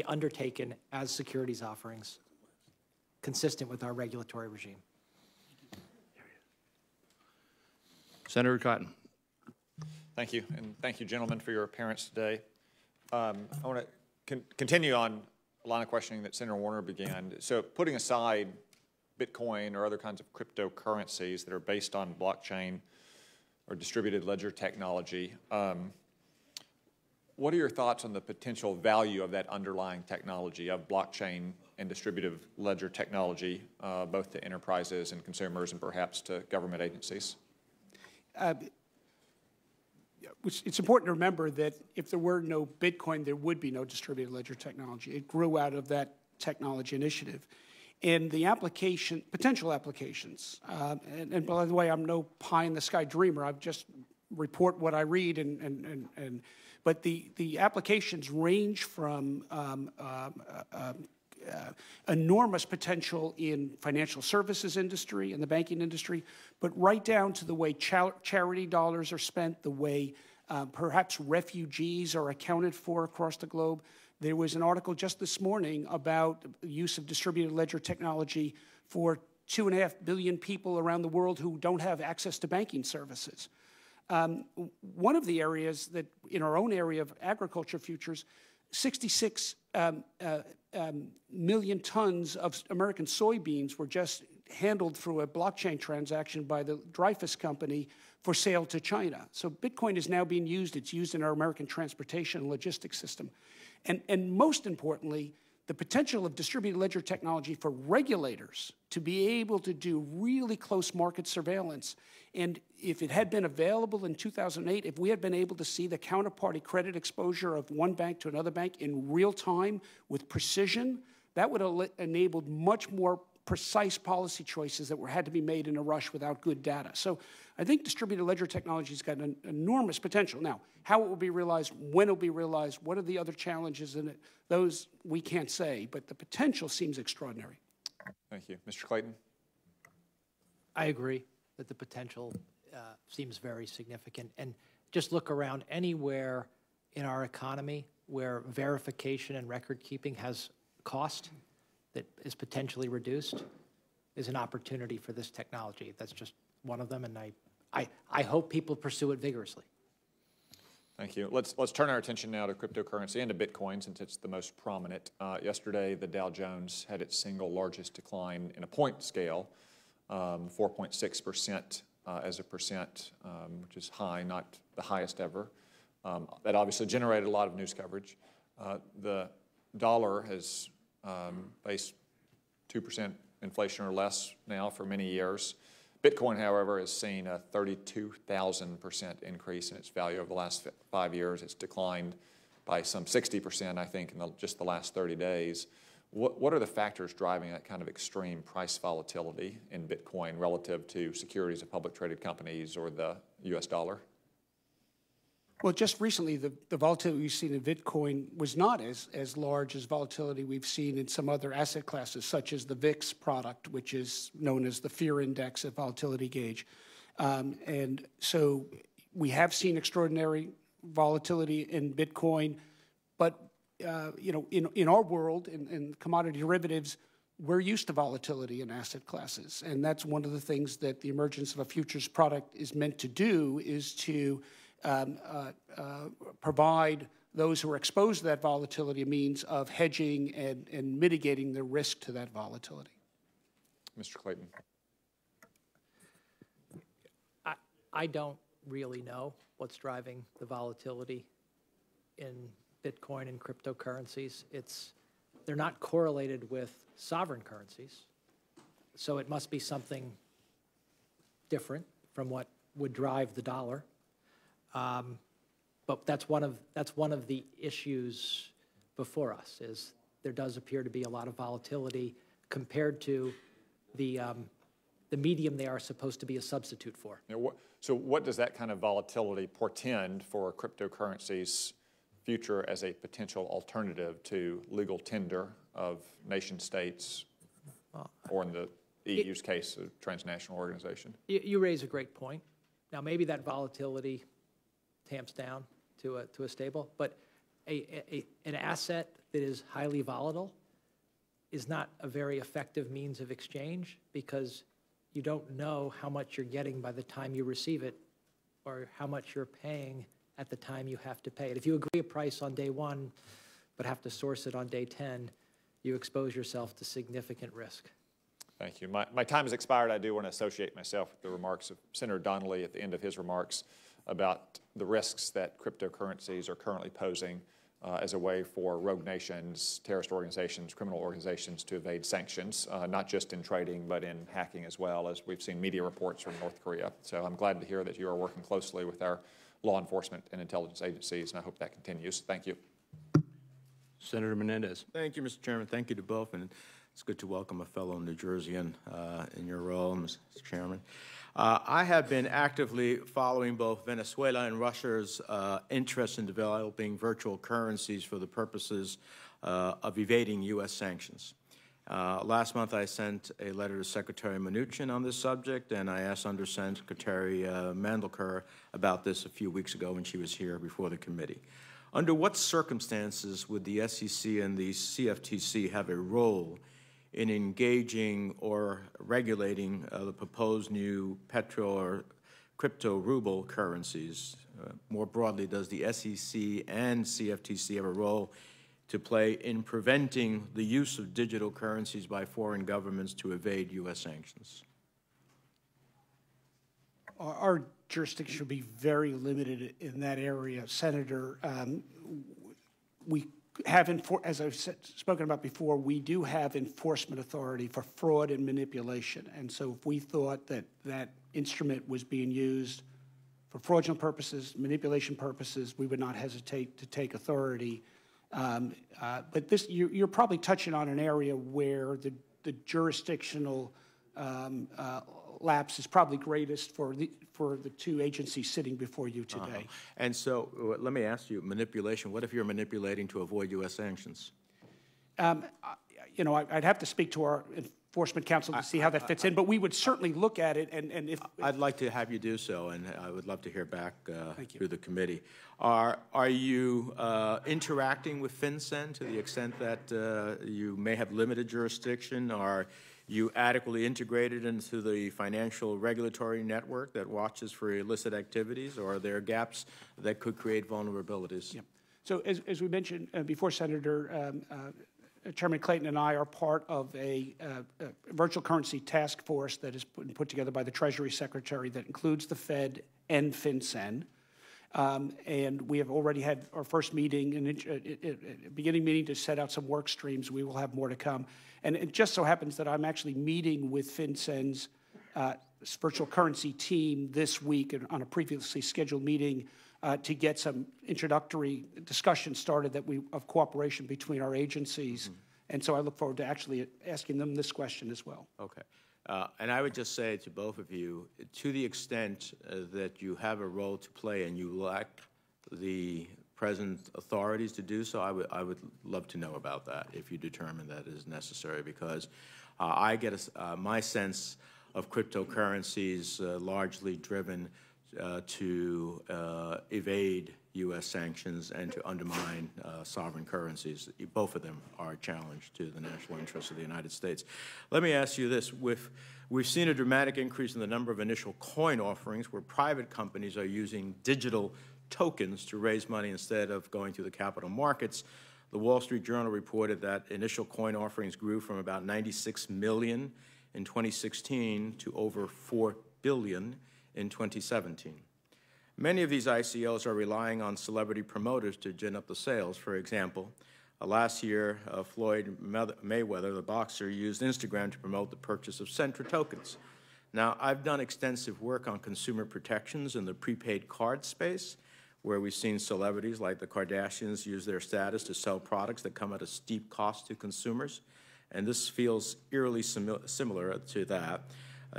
undertaken as securities offerings, consistent with our regulatory regime. Senator Cotton. Thank you, and thank you, gentlemen, for your appearance today. I want to continue on a line of questioning that Senator Warner began. So putting aside Bitcoin or other kinds of cryptocurrencies that are based on blockchain or distributed ledger technology, what are your thoughts on the potential value of that underlying technology of blockchain and distributed ledger technology, both to enterprises and consumers and perhaps to government agencies? It's important to remember that if there were no Bitcoin, there would be no distributed ledger technology. It grew out of that technology initiative. And the potential applications, and by the way, I'm no pie-in-the-sky dreamer. I just report what I read, but the applications range from enormous potential in financial services industry and the banking industry, but right down to the way charity dollars are spent, the way perhaps refugees are accounted for across the globe. There was an article just this morning about the use of distributed ledger technology for 2.5 billion people around the world who don't have access to banking services. One of the areas that, in our own area of agriculture futures, 66 million tons of American soybeans were just handled through a blockchain transaction by the Dreyfus Company for sale to China. So Bitcoin is now being used. It's used in our American transportation and logistics system. And most importantly, the potential of distributed ledger technology for regulators to be able to do really close market surveillance. And if it had been available in 2008, if we had been able to see the counterparty credit exposure of one bank to another bank in real time with precision, that would have enabled much more precise policy choices that had to be made in a rush without good data. So I think distributed ledger technology has got an enormous potential. Now, how it will be realized, when it will be realized, what are the other challenges in it, those we can't say, but the potential seems extraordinary. Thank you. Mr. Clayton? I agree that the potential seems very significant. And just look around anywhere in our economy where verification and record keeping has cost that is potentially reduced is an opportunity for this technology. That's just one of them, and I hope people pursue it vigorously. Thank you. Let's turn our attention now to cryptocurrency and to Bitcoin, since it's the most prominent. Yesterday, the Dow Jones had its single largest decline in a point scale, 4.6% as a percent, which is high, not the highest ever. That obviously generated a lot of news coverage. The dollar has faced 2% inflation or less now for many years. Bitcoin, however, has seen a 32,000% increase in its value over the last 5 years. It's declined by some 60%, I think, in just the last 30 days. What are the factors driving that kind of extreme price volatility in Bitcoin relative to securities of public traded companies or the U.S. dollar? Well, just recently, the volatility we've seen in Bitcoin was not as large as volatility we've seen in some other asset classes, such as the VIX product, which is known as the fear index, a volatility gauge. And so we have seen extraordinary volatility in Bitcoin, but you know, in our world, in commodity derivatives, we're used to volatility in asset classes, and that's one of the things that the emergence of a futures product is meant to do, is to provide those who are exposed to that volatility a means of hedging and mitigating the risk to that volatility. Mr. Clayton. I don't really know what's driving the volatility in Bitcoin and cryptocurrencies. They're not correlated with sovereign currencies, so it must be something different from what would drive the dollar. But that's one of the issues before us, is there does appear to be a lot of volatility compared to the medium they are supposed to be a substitute for. So what does that kind of volatility portend for cryptocurrencies' future as a potential alternative to legal tender of nation states, or in the EU's case, a transnational organization? You raise a great point. Now, maybe that volatility tamps down to a stable, but an asset that is highly volatile is not a very effective means of exchange, because you don't know how much you're getting by the time you receive it, or how much you're paying at the time you have to pay it. If you agree a price on day 1 but have to source it on day 10, you expose yourself to significant risk. Thank you. My time has expired. I do want to associate myself with the remarks of Senator Donnelly at the end of his remarks about the risks that cryptocurrencies are currently posing as a way for rogue nations, terrorist organizations, criminal organizations to evade sanctions, not just in trading, but in hacking as well, as we've seen media reports from North Korea. So I'm glad to hear that you are working closely with our law enforcement and intelligence agencies, and I hope that continues. Thank you. Senator Menendez. Thank you, Mr. Chairman. Thank you to both, and it's good to welcome a fellow New Jerseyan in your role, Mr. Chairman. I have been actively following both Venezuela and Russia's interest in developing virtual currencies for the purposes of evading U.S. sanctions. Last month, I sent a letter to Secretary Mnuchin on this subject, and I asked Undersecretary Mandelker about this a few weeks ago when she was here before the committee. Under what circumstances would the SEC and the CFTC have a role in engaging or regulating the proposed new petro or crypto ruble currencies? More broadly, does the SEC and CFTC have a role to play in preventing the use of digital currencies by foreign governments to evade U.S. sanctions? Our jurisdiction should be very limited in that area, Senator. We have, as I've spoken about before, we do have enforcement authority for fraud and manipulation. And so if we thought that that instrument was being used for fraudulent purposes, manipulation purposes, we would not hesitate to take authority. But this, you're probably touching on an area where the jurisdictional lapse is probably greatest for the two agencies sitting before you today. And so let me ask you, manipulation, what if you're manipulating to avoid U.S. sanctions? You know, I'd have to speak to our enforcement counsel to see how that fits in, but we would certainly look at it, and if... I'd like to have you do so, and I would love to hear back through the committee. Are you interacting with FinCEN to the extent that you may have limited jurisdiction? Are you adequately integrated into the financial regulatory network that watches for illicit activities, or are there gaps that could create vulnerabilities? Yeah. So as we mentioned before, Senator, Chairman Clayton and I are part of a virtual currency task force that is put together by the Treasury Secretary that includes the Fed and FinCEN. And we have already had our first meeting, a beginning meeting to set out some work streams. We will have more to come. And it just so happens that I'm actually meeting with FinCEN's virtual currency team this week on a previously scheduled meeting to get some introductory discussion started of cooperation between our agencies. Mm-hmm. And so I look forward to actually asking them this question as well. Okay. And I would just say to both of you, to the extent that you have a role to play and you lack the present authorities to do so, I would love to know about that if you determine that is necessary, because I get my sense of cryptocurrencies largely driven to evade U.S. sanctions and to undermine sovereign currencies. Both of them are a challenge to the national interests of the United States. Let me ask you this. We've seen a dramatic increase in the number of initial coin offerings where private companies are using digital tokens to raise money instead of going to the capital markets. The Wall Street Journal reported that initial coin offerings grew from about 96 million in 2016 to over 4 billion in 2017. Many of these ICOs are relying on celebrity promoters to gin up the sales. For example, last year, Floyd Mayweather, the boxer, used Instagram to promote the purchase of Centra tokens. Now, I've done extensive work on consumer protections in the prepaid card space, where we've seen celebrities like the Kardashians use their status to sell products that come at a steep cost to consumers. And this feels eerily similar to that.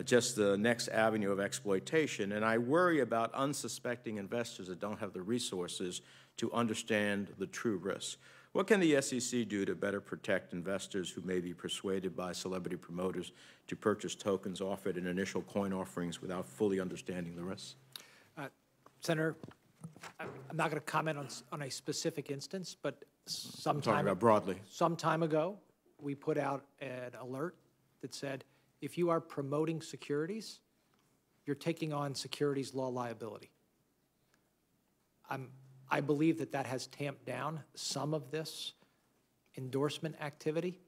Just the next avenue of exploitation, and I worry about unsuspecting investors that don't have the resources to understand the true risks. What can the SEC do to better protect investors who may be persuaded by celebrity promoters to purchase tokens offered in initial coin offerings without fully understanding the risks? Senator, I'm not going to comment on a specific instance, but some time ago, we put out an alert that said, if you are promoting securities, you're taking on securities law liability. I believe that has tamped down some of this endorsement activity.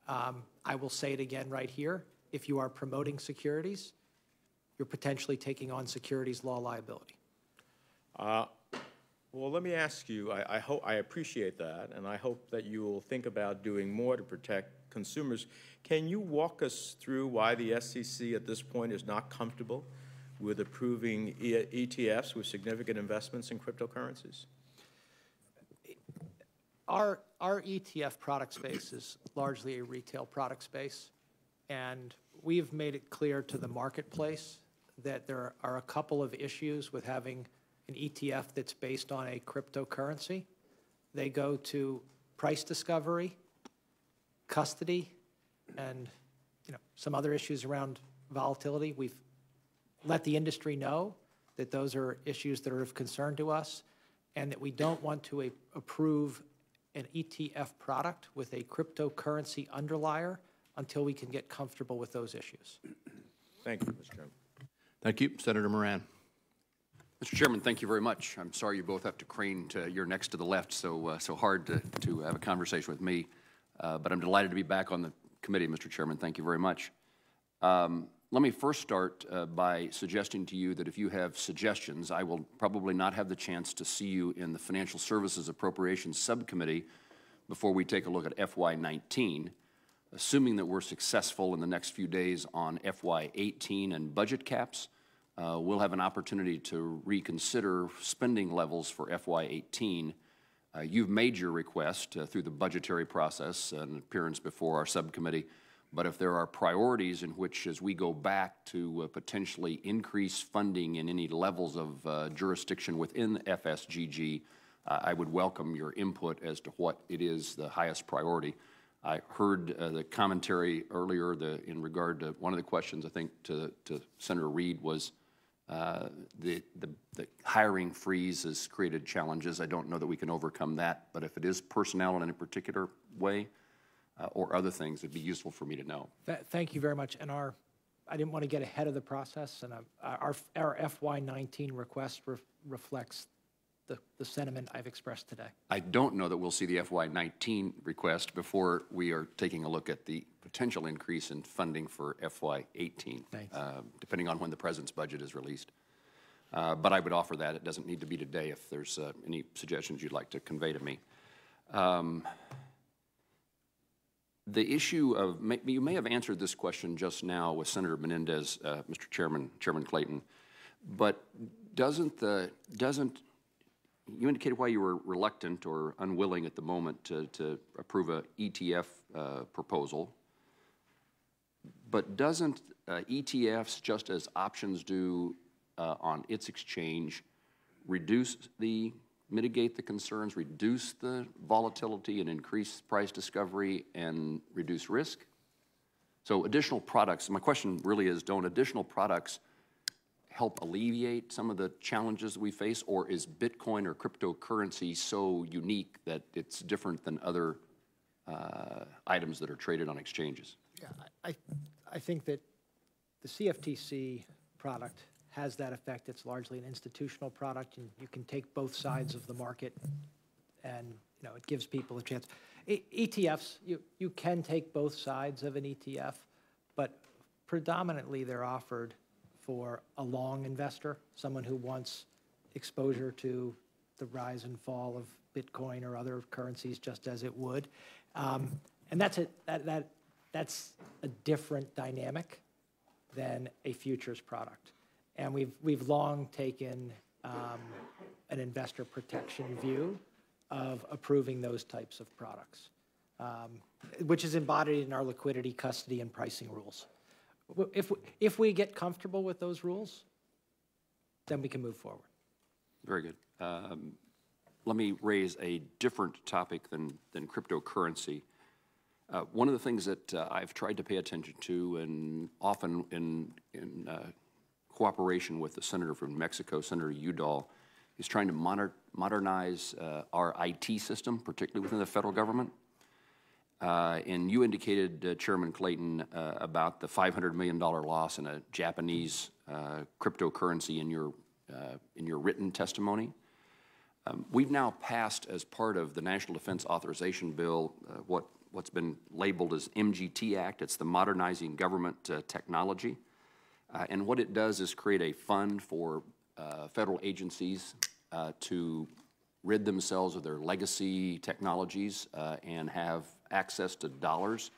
I will say it again right here. If you are promoting securities, you're potentially taking on securities law liability. Well, let me ask you, I appreciate that, and I hope that you will think about doing more to protect consumers. Can you walk us through why the SEC at this point is not comfortable with approving ETFs with significant investments in cryptocurrencies? Our ETF product space is largely a retail product space, and we've made it clear to the marketplace that there are a couple of issues with having an ETF that's based on a cryptocurrency. They go to price discovery, custody, and some other issues around volatility. We've let the industry know that those are issues that are of concern to us, and that we don't want to approve an ETF product with a cryptocurrency underlier until we can get comfortable with those issues. Thank you, Mr. Chairman. Thank you. Senator Moran. Mr. Chairman, thank you very much. I'm sorry you both have to crane to, you're next to the left, so hard to have a conversation with me. But I'm delighted to be back on the committee, Mr. Chairman. Thank you very much. Let me first start by suggesting to you that if you have suggestions, I will probably not have the chance to see you in the Financial Services Appropriations Subcommittee before we take a look at FY19. Assuming that we're successful in the next few days on FY18 and budget caps, we'll have an opportunity to reconsider spending levels for FY18. You've made your request through the budgetary process and appearance before our subcommittee, but if there are priorities in which, as we go back to potentially increase funding in any levels of jurisdiction within FSGG, I would welcome your input as to what it is the highest priority. I heard the commentary earlier in regard to one of the questions, I think, to Senator Reid was the hiring freeze has created challenges. I don't know that we can overcome that, but if it is personnel in a particular way or other things, it'd be useful for me to know. Thank you very much. And I didn't want to get ahead of the process, and our FY19 request reflects the sentiment I've expressed today. I don't know that we'll see the FY19 request before we are taking a look at the potential increase in funding for FY18, depending on when the President's budget is released. But I would offer that. It doesn't need to be today if there's any suggestions you'd like to convey to me. The issue of, you may have answered this question just now with Senator Menendez, Mr. Chairman, Chairman Clayton, but you indicated why you were reluctant or unwilling at the moment to approve a ETF proposal, but doesn't ETFs, just as options do on its exchange, mitigate the concerns, reduce the volatility and increase price discovery and reduce risk? So additional products, my question really is, don't additional products help alleviate some of the challenges that we face, or is Bitcoin or cryptocurrency so unique that it's different than other items that are traded on exchanges? Yeah, I think that the CFTC product has that effect. It's largely an institutional product, and you can take both sides of the market, and it gives people a chance. ETFs, you can take both sides of an ETF, but predominantly they're offered for a long investor, someone who wants exposure to the rise and fall of Bitcoin or other currencies just as it would. And that's a different dynamic than a futures product. And we've long taken an investor protection view of approving those types of products, which is embodied in our liquidity, custody, and pricing rules. If we get comfortable with those rules, then we can move forward. Very good. Let me raise a different topic than cryptocurrency. One of the things that I've tried to pay attention to, and often in cooperation with the senator from Mexico, Senator Udall, is trying to modernize our IT system, particularly within the federal government. And you indicated, Chairman Clayton, about the $500 million loss in a Japanese cryptocurrency in your written testimony. We've now passed, as part of the National Defense Authorization Bill, what's been labeled as MGT Act. It's the Modernizing Government Technology. And what it does is create a fund for federal agencies to rid themselves of their legacy technologies and have access to dollars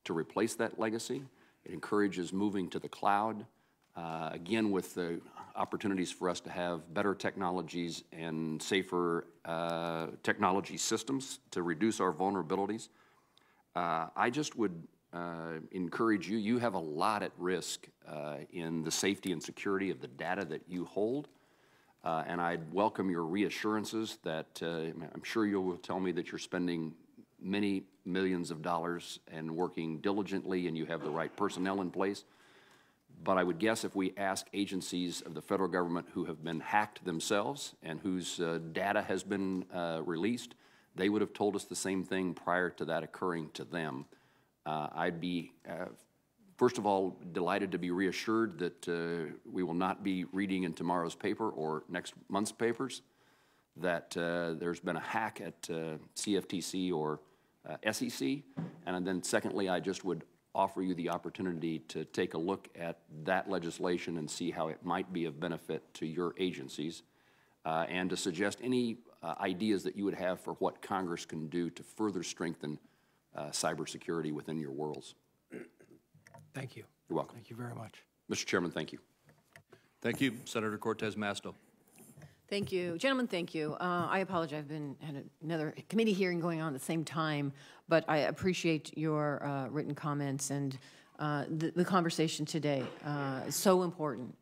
to replace that legacy. It encourages moving to the cloud, again with the opportunities for us to have better technologies and safer technology systems to reduce our vulnerabilities. I just would encourage you, you have a lot at risk in the safety and security of the data that you hold. And I'd welcome your reassurances that I'm sure you will tell me that you're spending many millions of dollars and working diligently, and you have the right personnel in place. But I would guess if we ask agencies of the federal government who have been hacked themselves and whose data has been released, they would have told us the same thing prior to that occurring to them. I'd be, first of all, delighted to be reassured that we will not be reading in tomorrow's paper or next month's papers that there's been a hack at CFTC or SEC. And then secondly, I just would offer you the opportunity to take a look at that legislation and see how it might be of benefit to your agencies, and to suggest any ideas that you would have for what Congress can do to further strengthen cybersecurity within your worlds. Thank you. You're welcome. Thank you very much. Mr. Chairman, thank you. Thank you. Senator Cortez Masto. Thank you. Gentlemen, thank you. I apologize. I've had another committee hearing going on at the same time, but I appreciate your written comments and the conversation today. So important.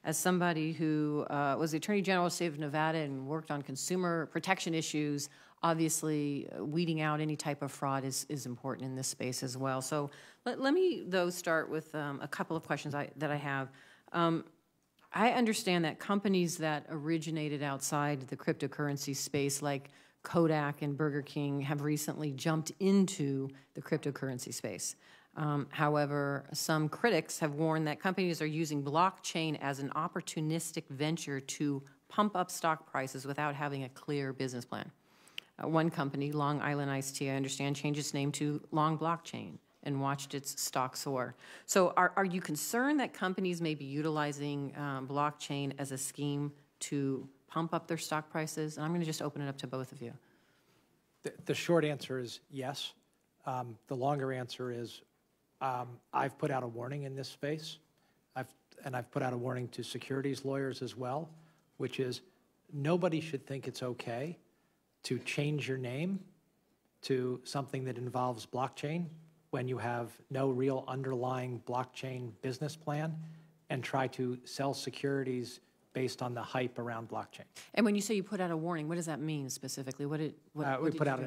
As somebody who was the Attorney General of the State of Nevada and worked on consumer protection issues, obviously weeding out any type of fraud is important in this space as well. So let me, though, start with a couple of questions that I have. I understand that companies that originated outside the cryptocurrency space, like Kodak and Burger King, have recently jumped into the cryptocurrency space. However, some critics have warned that companies are using blockchain as an opportunistic venture to pump up stock prices without having a clear business plan. One company, Long Island Iced Tea, I understand, changed its name to Long Blockchain and watched its stock soar. So are you concerned that companies may be utilizing blockchain as a scheme to pump up their stock prices? And I'm going to just open it up to both of you. The short answer is yes. The longer answer is I've put out a warning in this space, and I've put out a warning to securities lawyers as well, which is nobody should think it's okay to change your name to something that involves blockchain when you have no real underlying blockchain business plan and try to sell securities based on the hype around blockchain. And when you say you put out a warning, what does that mean specifically? We put out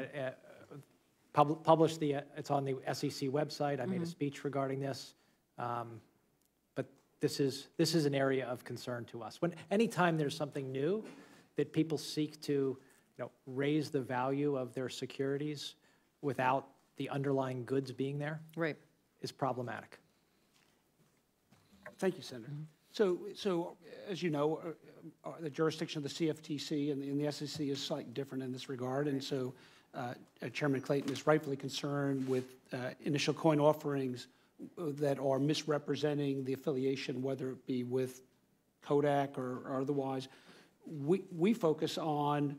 published it's on the SEC website. I made a speech regarding this, but this is an area of concern to us. Anytime there's something new that people seek to raise the value of their securities without the underlying goods being there, right, is problematic. Thank you, Senator. So as you know, the jurisdiction of the CFTC and the SEC is slightly different in this regard, and so Chairman Clayton is rightfully concerned with initial coin offerings that are misrepresenting the affiliation, whether it be with Kodak or otherwise. We focus on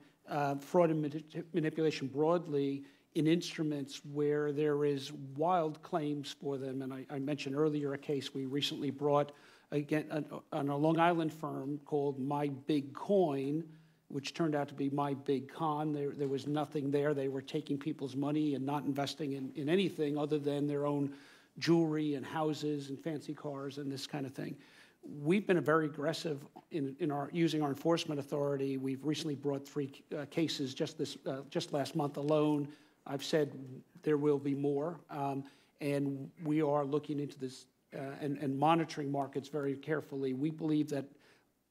fraud and manipulation broadly in instruments where there is wild claims for them. And I mentioned earlier a case we recently brought again on a Long Island firm called My Big Coin, which turned out to be My Big Con. There was nothing there. They were taking people's money and not investing in anything other than their own jewelry and houses and fancy cars and this kind of thing. We've been very aggressive in our using our enforcement authority. We've recently brought 3 cases just last month alone. I've said there will be more, and we are looking into this and monitoring markets very carefully. We believe that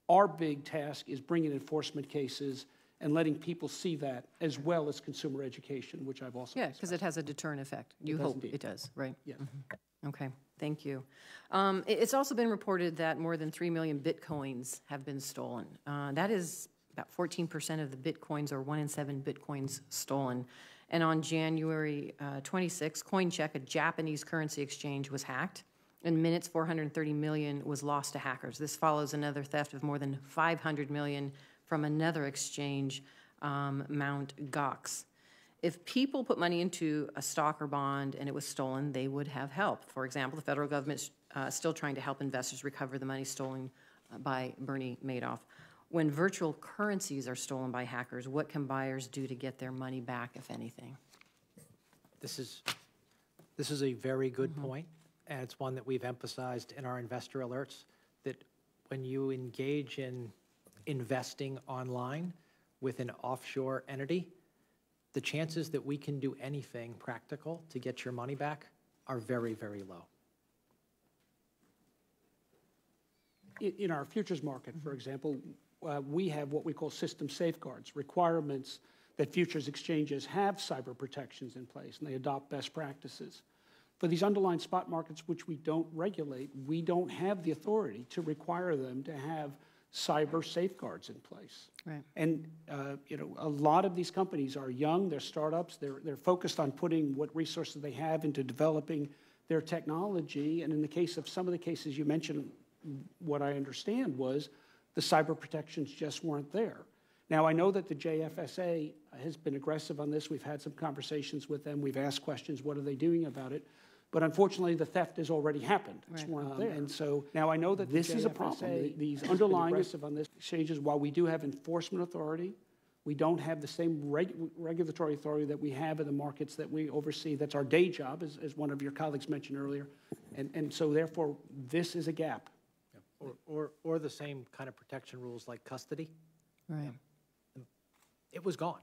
our big task is bringing enforcement cases and letting people see that, as well as consumer education, which I've also discussed. Because it has a deterrent effect. You hope it does, right? Yeah. Mm-hmm. Okay, thank you. It's also been reported that more than 3 million Bitcoins have been stolen. That is about 14% of the Bitcoins, or 1 in 7 Bitcoins stolen. And on January 26, CoinCheck, a Japanese currency exchange, was hacked. In minutes, 430 million was lost to hackers. This follows another theft of more than 500 million from another exchange, Mt. Gox. If people put money into a stock or bond and it was stolen, they would have help. For example, the federal government's still trying to help investors recover the money stolen by Bernie Madoff. When virtual currencies are stolen by hackers, what can buyers do to get their money back, if anything? This is a very good point, and it's one that we've emphasized in our investor alerts, that when you engage in investing online with an offshore entity, the chances that we can do anything practical to get your money back are very, very low. In our futures market, for example, we have what we call system safeguards, requirements that futures exchanges have cyber protections in place, and they adopt best practices. For these underlying spot markets, which we don't regulate, we don't have the authority to require them to have cyber safeguards in place. Right. And you know, a lot of these companies are young, they're startups, they're focused on putting what resources they have into developing their technology. And in the case of some of the cases you mentioned, what I understand was the cyber protections just weren't there. Now, I know that the JFSA has been aggressive on this. We've had some conversations with them. We've asked questions, what are they doing about it? But unfortunately, the theft has already happened. Right. And so now I know that this is a problem. These underlying aggressive on this exchanges, while we do have enforcement authority, we don't have the same regulatory authority that we have in the markets that we oversee. That's our day job, as one of your colleagues mentioned earlier. And so therefore, this is a gap. Or the same kind of protection rules like custody. Right. It was gone.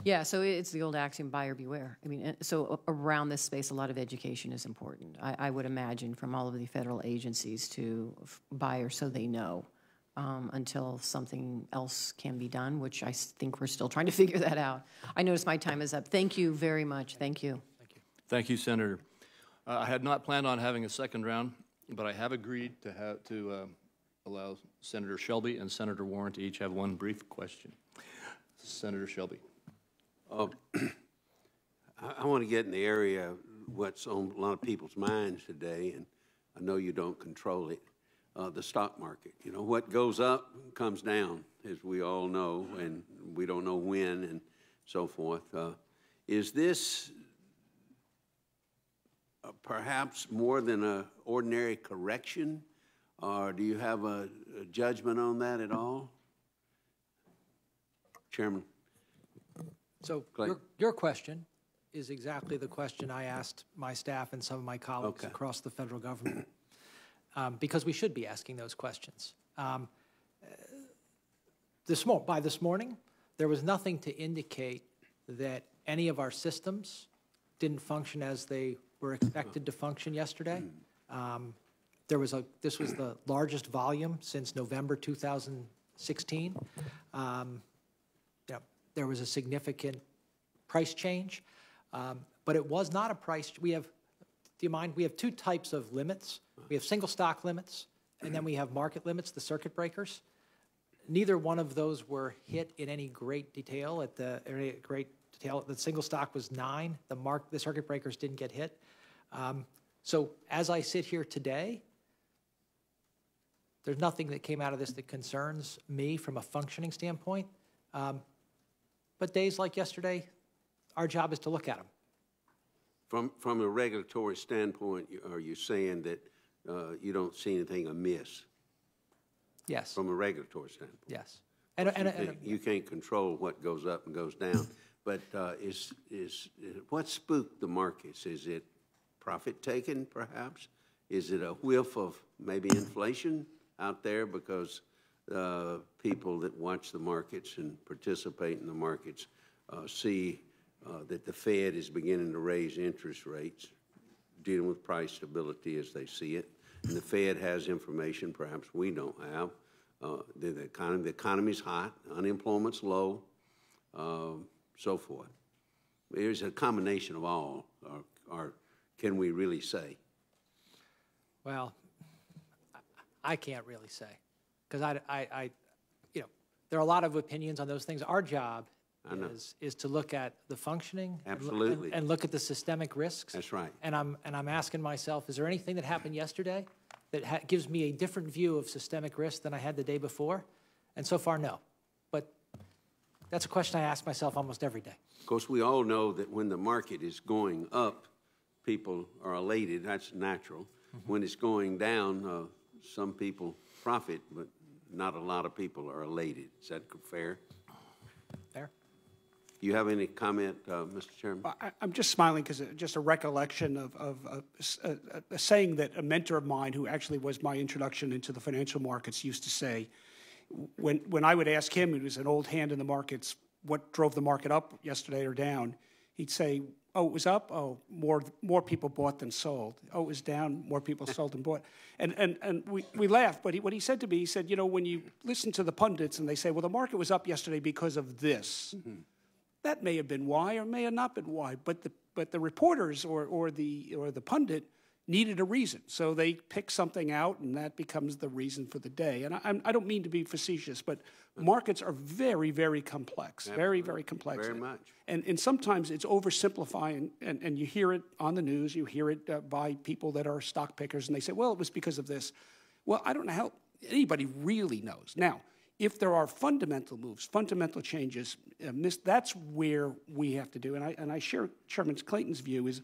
Yeah, so it's the old axiom, buyer beware. I mean, so around this space, a lot of education is important. I would imagine from all of the federal agencies to buyers so they know until something else can be done, which I think we're still trying to figure that out. I notice my time is up. Thank you very much. Thank you. Thank you. Thank you, Senator. I had not planned on having a second round, but I have agreed to allow Senator Shelby and Senator Warren to each have one brief question. Senator Shelby. I want to get in the area of what's on a lot of people's minds today, and I know you don't control it, the stock market. You know, what goes up comes down, as we all know, and we don't know when and so forth. Is this perhaps more than an ordinary correction, or do you have a judgment on that at all? Chairman. So your question is exactly the question I asked my staff and some of my colleagues across the federal government, because we should be asking those questions. By this morning, there was nothing to indicate that any of our systems didn't function as they were expected to function yesterday. This was the largest volume since November 2016. There was a significant price change, but it was not a price. We have two types of limits. We have single stock limits, and then we have market limits, the circuit breakers. Neither one of those were hit in any great detail. The single stock was 9. The circuit breakers didn't get hit. So as I sit here today, there's nothing that came out of this that concerns me from a functioning standpoint. But days like yesterday, our job is to look at them. From a regulatory standpoint, are you saying that you don't see anything amiss? Yes. From a regulatory standpoint? Yes. You can't control what goes up and goes down. But what spooked the markets? Is it profit taking, perhaps? Is it a whiff of maybe inflation out there because people that watch the markets and participate in the markets see that the Fed is beginning to raise interest rates, dealing with price stability as they see it. And the Fed has information perhaps we don't have. The economy's hot, unemployment's low, so forth. There's a combination of all, or can we really say? Well, I can't really say. Because there are a lot of opinions on those things. Our job is to look at the functioning, absolutely, and look at the systemic risks. That's right. And I'm asking myself, is there anything that happened yesterday that gives me a different view of systemic risk than I had the day before? And so far, no. But that's a question I ask myself almost every day. Of course, we all know that when the market is going up, people are elated. That's natural. Mm-hmm. When it's going down, some people profit, but not a lot of people are elated. Is that fair? Fair. Do you have any comment, Mr. Chairman? I'm just smiling because just a recollection of a saying that a mentor of mine, who actually was my introduction into the financial markets, used to say. When I would ask him, who was an old hand in the markets, what drove the market up yesterday or down, he'd say, oh, it was up, oh, more people bought than sold. Oh, it was down, more people sold than bought. And we laughed, but what he said to me, he said, you know, when you listen to the pundits and they say, well, the market was up yesterday because of this, that may have been why or may have not been why, but the reporters or the pundit needed a reason. So they pick something out, and that becomes the reason for the day. And I don't mean to be facetious, but markets are very, very complex, very, very complex. Very much. And sometimes it's oversimplifying, and you hear it on the news, you hear it by people that are stock pickers, and they say, well, it was because of this. Well, I don't know how anybody really knows. Now, if there are fundamental moves, fundamental changes, that's where we have to do. And I share Chairman Clayton's view is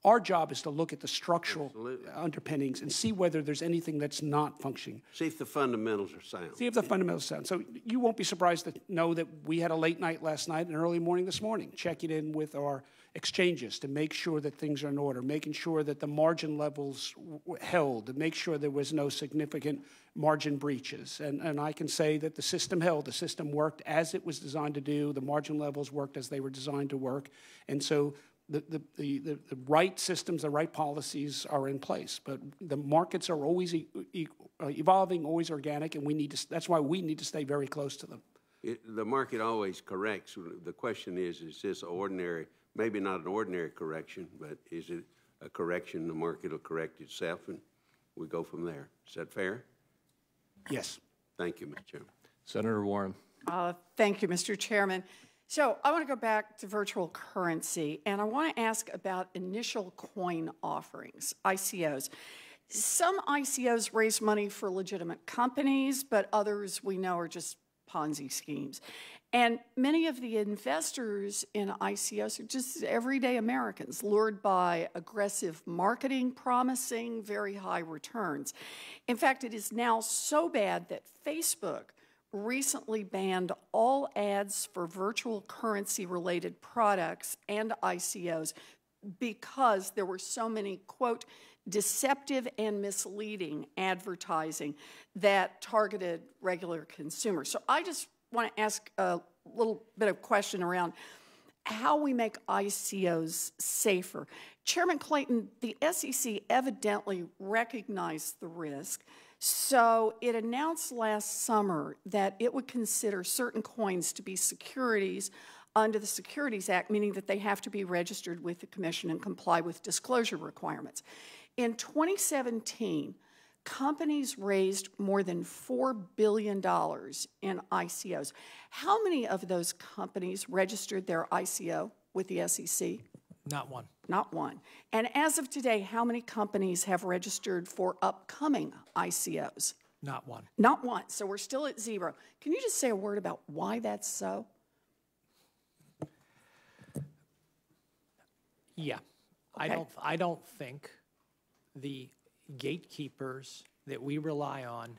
our job is to look at the structural underpinnings and see whether there's anything that's not functioning. See if the fundamentals are sound. See if the fundamentals are sound. So you won't be surprised to know that we had a late night last night and early morning this morning, checking in with our exchanges to make sure that things are in order, making sure that the margin levels held, to make sure there was no significant margin breaches. And I can say that the system held, the system worked as it was designed to do, the margin levels worked as they were designed to work. And so the right systems, the right policies are in place. But the markets are always evolving, always organic, and that's why we need to stay very close to them. The market always corrects. The question is this ordinary, maybe not an ordinary correction, but is it a correction? The market will correct itself, and we go from there. Is that fair? Yes. Thank you, Mr. Chairman. Senator Warren. Thank you, Mr. Chairman. So I want to go back to virtual currency, and I want to ask about initial coin offerings, ICOs. Some ICOs raise money for legitimate companies, but others we know are just Ponzi schemes. And many of the investors in ICOs are just everyday Americans, lured by aggressive marketing, promising very high returns. In fact, it is now so bad that Facebook recently banned all ads for virtual currency-related products and ICOs because there were so many, quote, deceptive and misleading advertising that targeted regular consumers. So I just want to ask a little bit of question around how we make ICOs safer. Chairman Clayton, the SEC evidently recognized the risk, so it announced last summer that it would consider certain coins to be securities under the Securities Act, meaning that they have to be registered with the Commission and comply with disclosure requirements. In 2017, companies raised more than $4 billion in ICOs. How many of those companies registered their ICO with the SEC? Not one. Not one. And as of today, how many companies have registered for upcoming ICOs? Not one. Not one. So we're still at zero. Can you just say a word about why that's so? Yeah. Okay. I don't think the gatekeepers that we rely on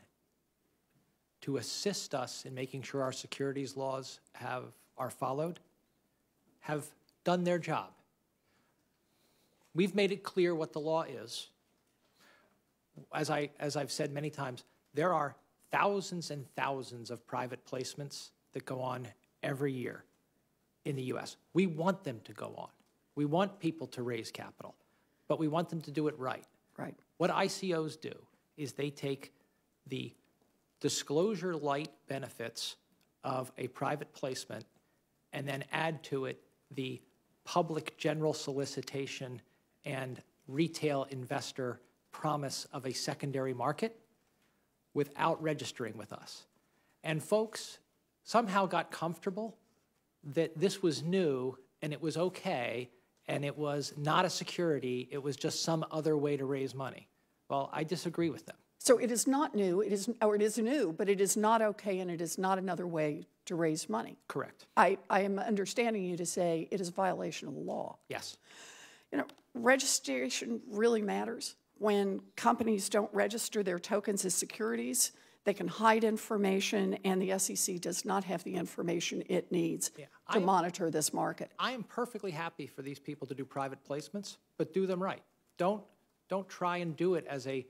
to assist us in making sure our securities laws are followed have done their job. We've made it clear what the law is. As I've said many times, there are thousands and thousands of private placements that go on every year in the U.S. We want them to go on. We want people to raise capital, but we want them to do it right. Right. What ICOs do is they take the disclosure light benefits of a private placement and then add to it the public general solicitation and retail investor promise of a secondary market without registering with us. And folks somehow got comfortable that this was new and it was okay and it was not a security, it was just some other way to raise money. Well, I disagree with them. So it is not new, it is new, but it is not okay and it is not another way to raise money. Correct. I am understanding you to say it is a violation of the law. Yes. You know, registration really matters. When companies don't register their tokens as securities, they can hide information, and the SEC does not have the information it needs to monitor this market. I am perfectly happy for these people to do private placements, but do them right. Don't try and do it as a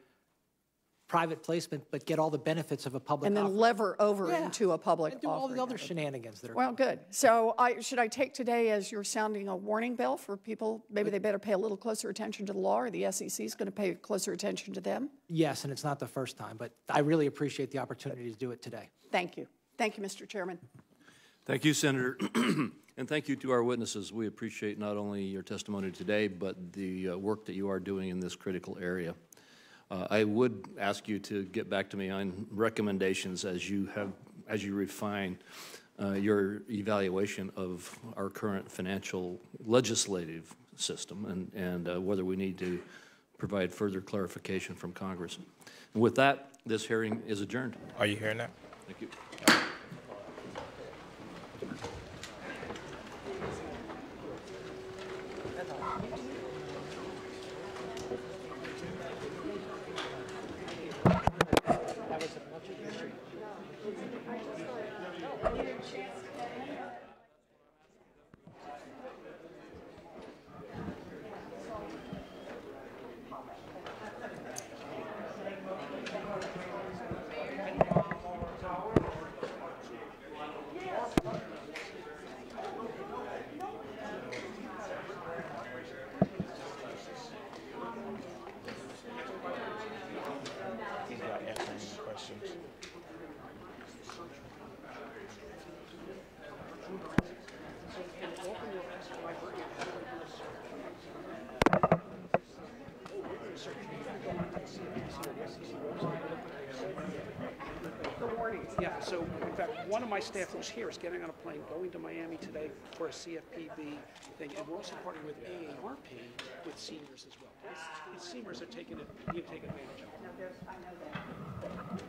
private placement, but get all the benefits of a public And offer. then lever over Yeah. into a public And do all the offering. other shenanigans that are. Well, good. So should I take today as you're sounding a warning bell for people? Maybe they better pay a little closer attention to the law, or the SEC is going to pay closer attention to them? Yes, and it's not the first time, but I really appreciate the opportunity to do it today. Thank you. Thank you, Mr. Chairman. Thank you, Senator. And thank you to our witnesses. We appreciate not only your testimony today, but the work that you are doing in this critical area. I would ask you to get back to me on recommendations as you refine your evaluation of our current financial legislative system and whether we need to provide further clarification from Congress. And with that, this hearing is adjourned. Are you hearing that? Thank you. He's not answering any questions. The warnings, yeah. So, in fact, one of my staff who's here is getting on a plane, going to Miami today for a CFPB thing, and we're also partnering with AARP with seniors as well. Seniors are taking it, you take advantage of it.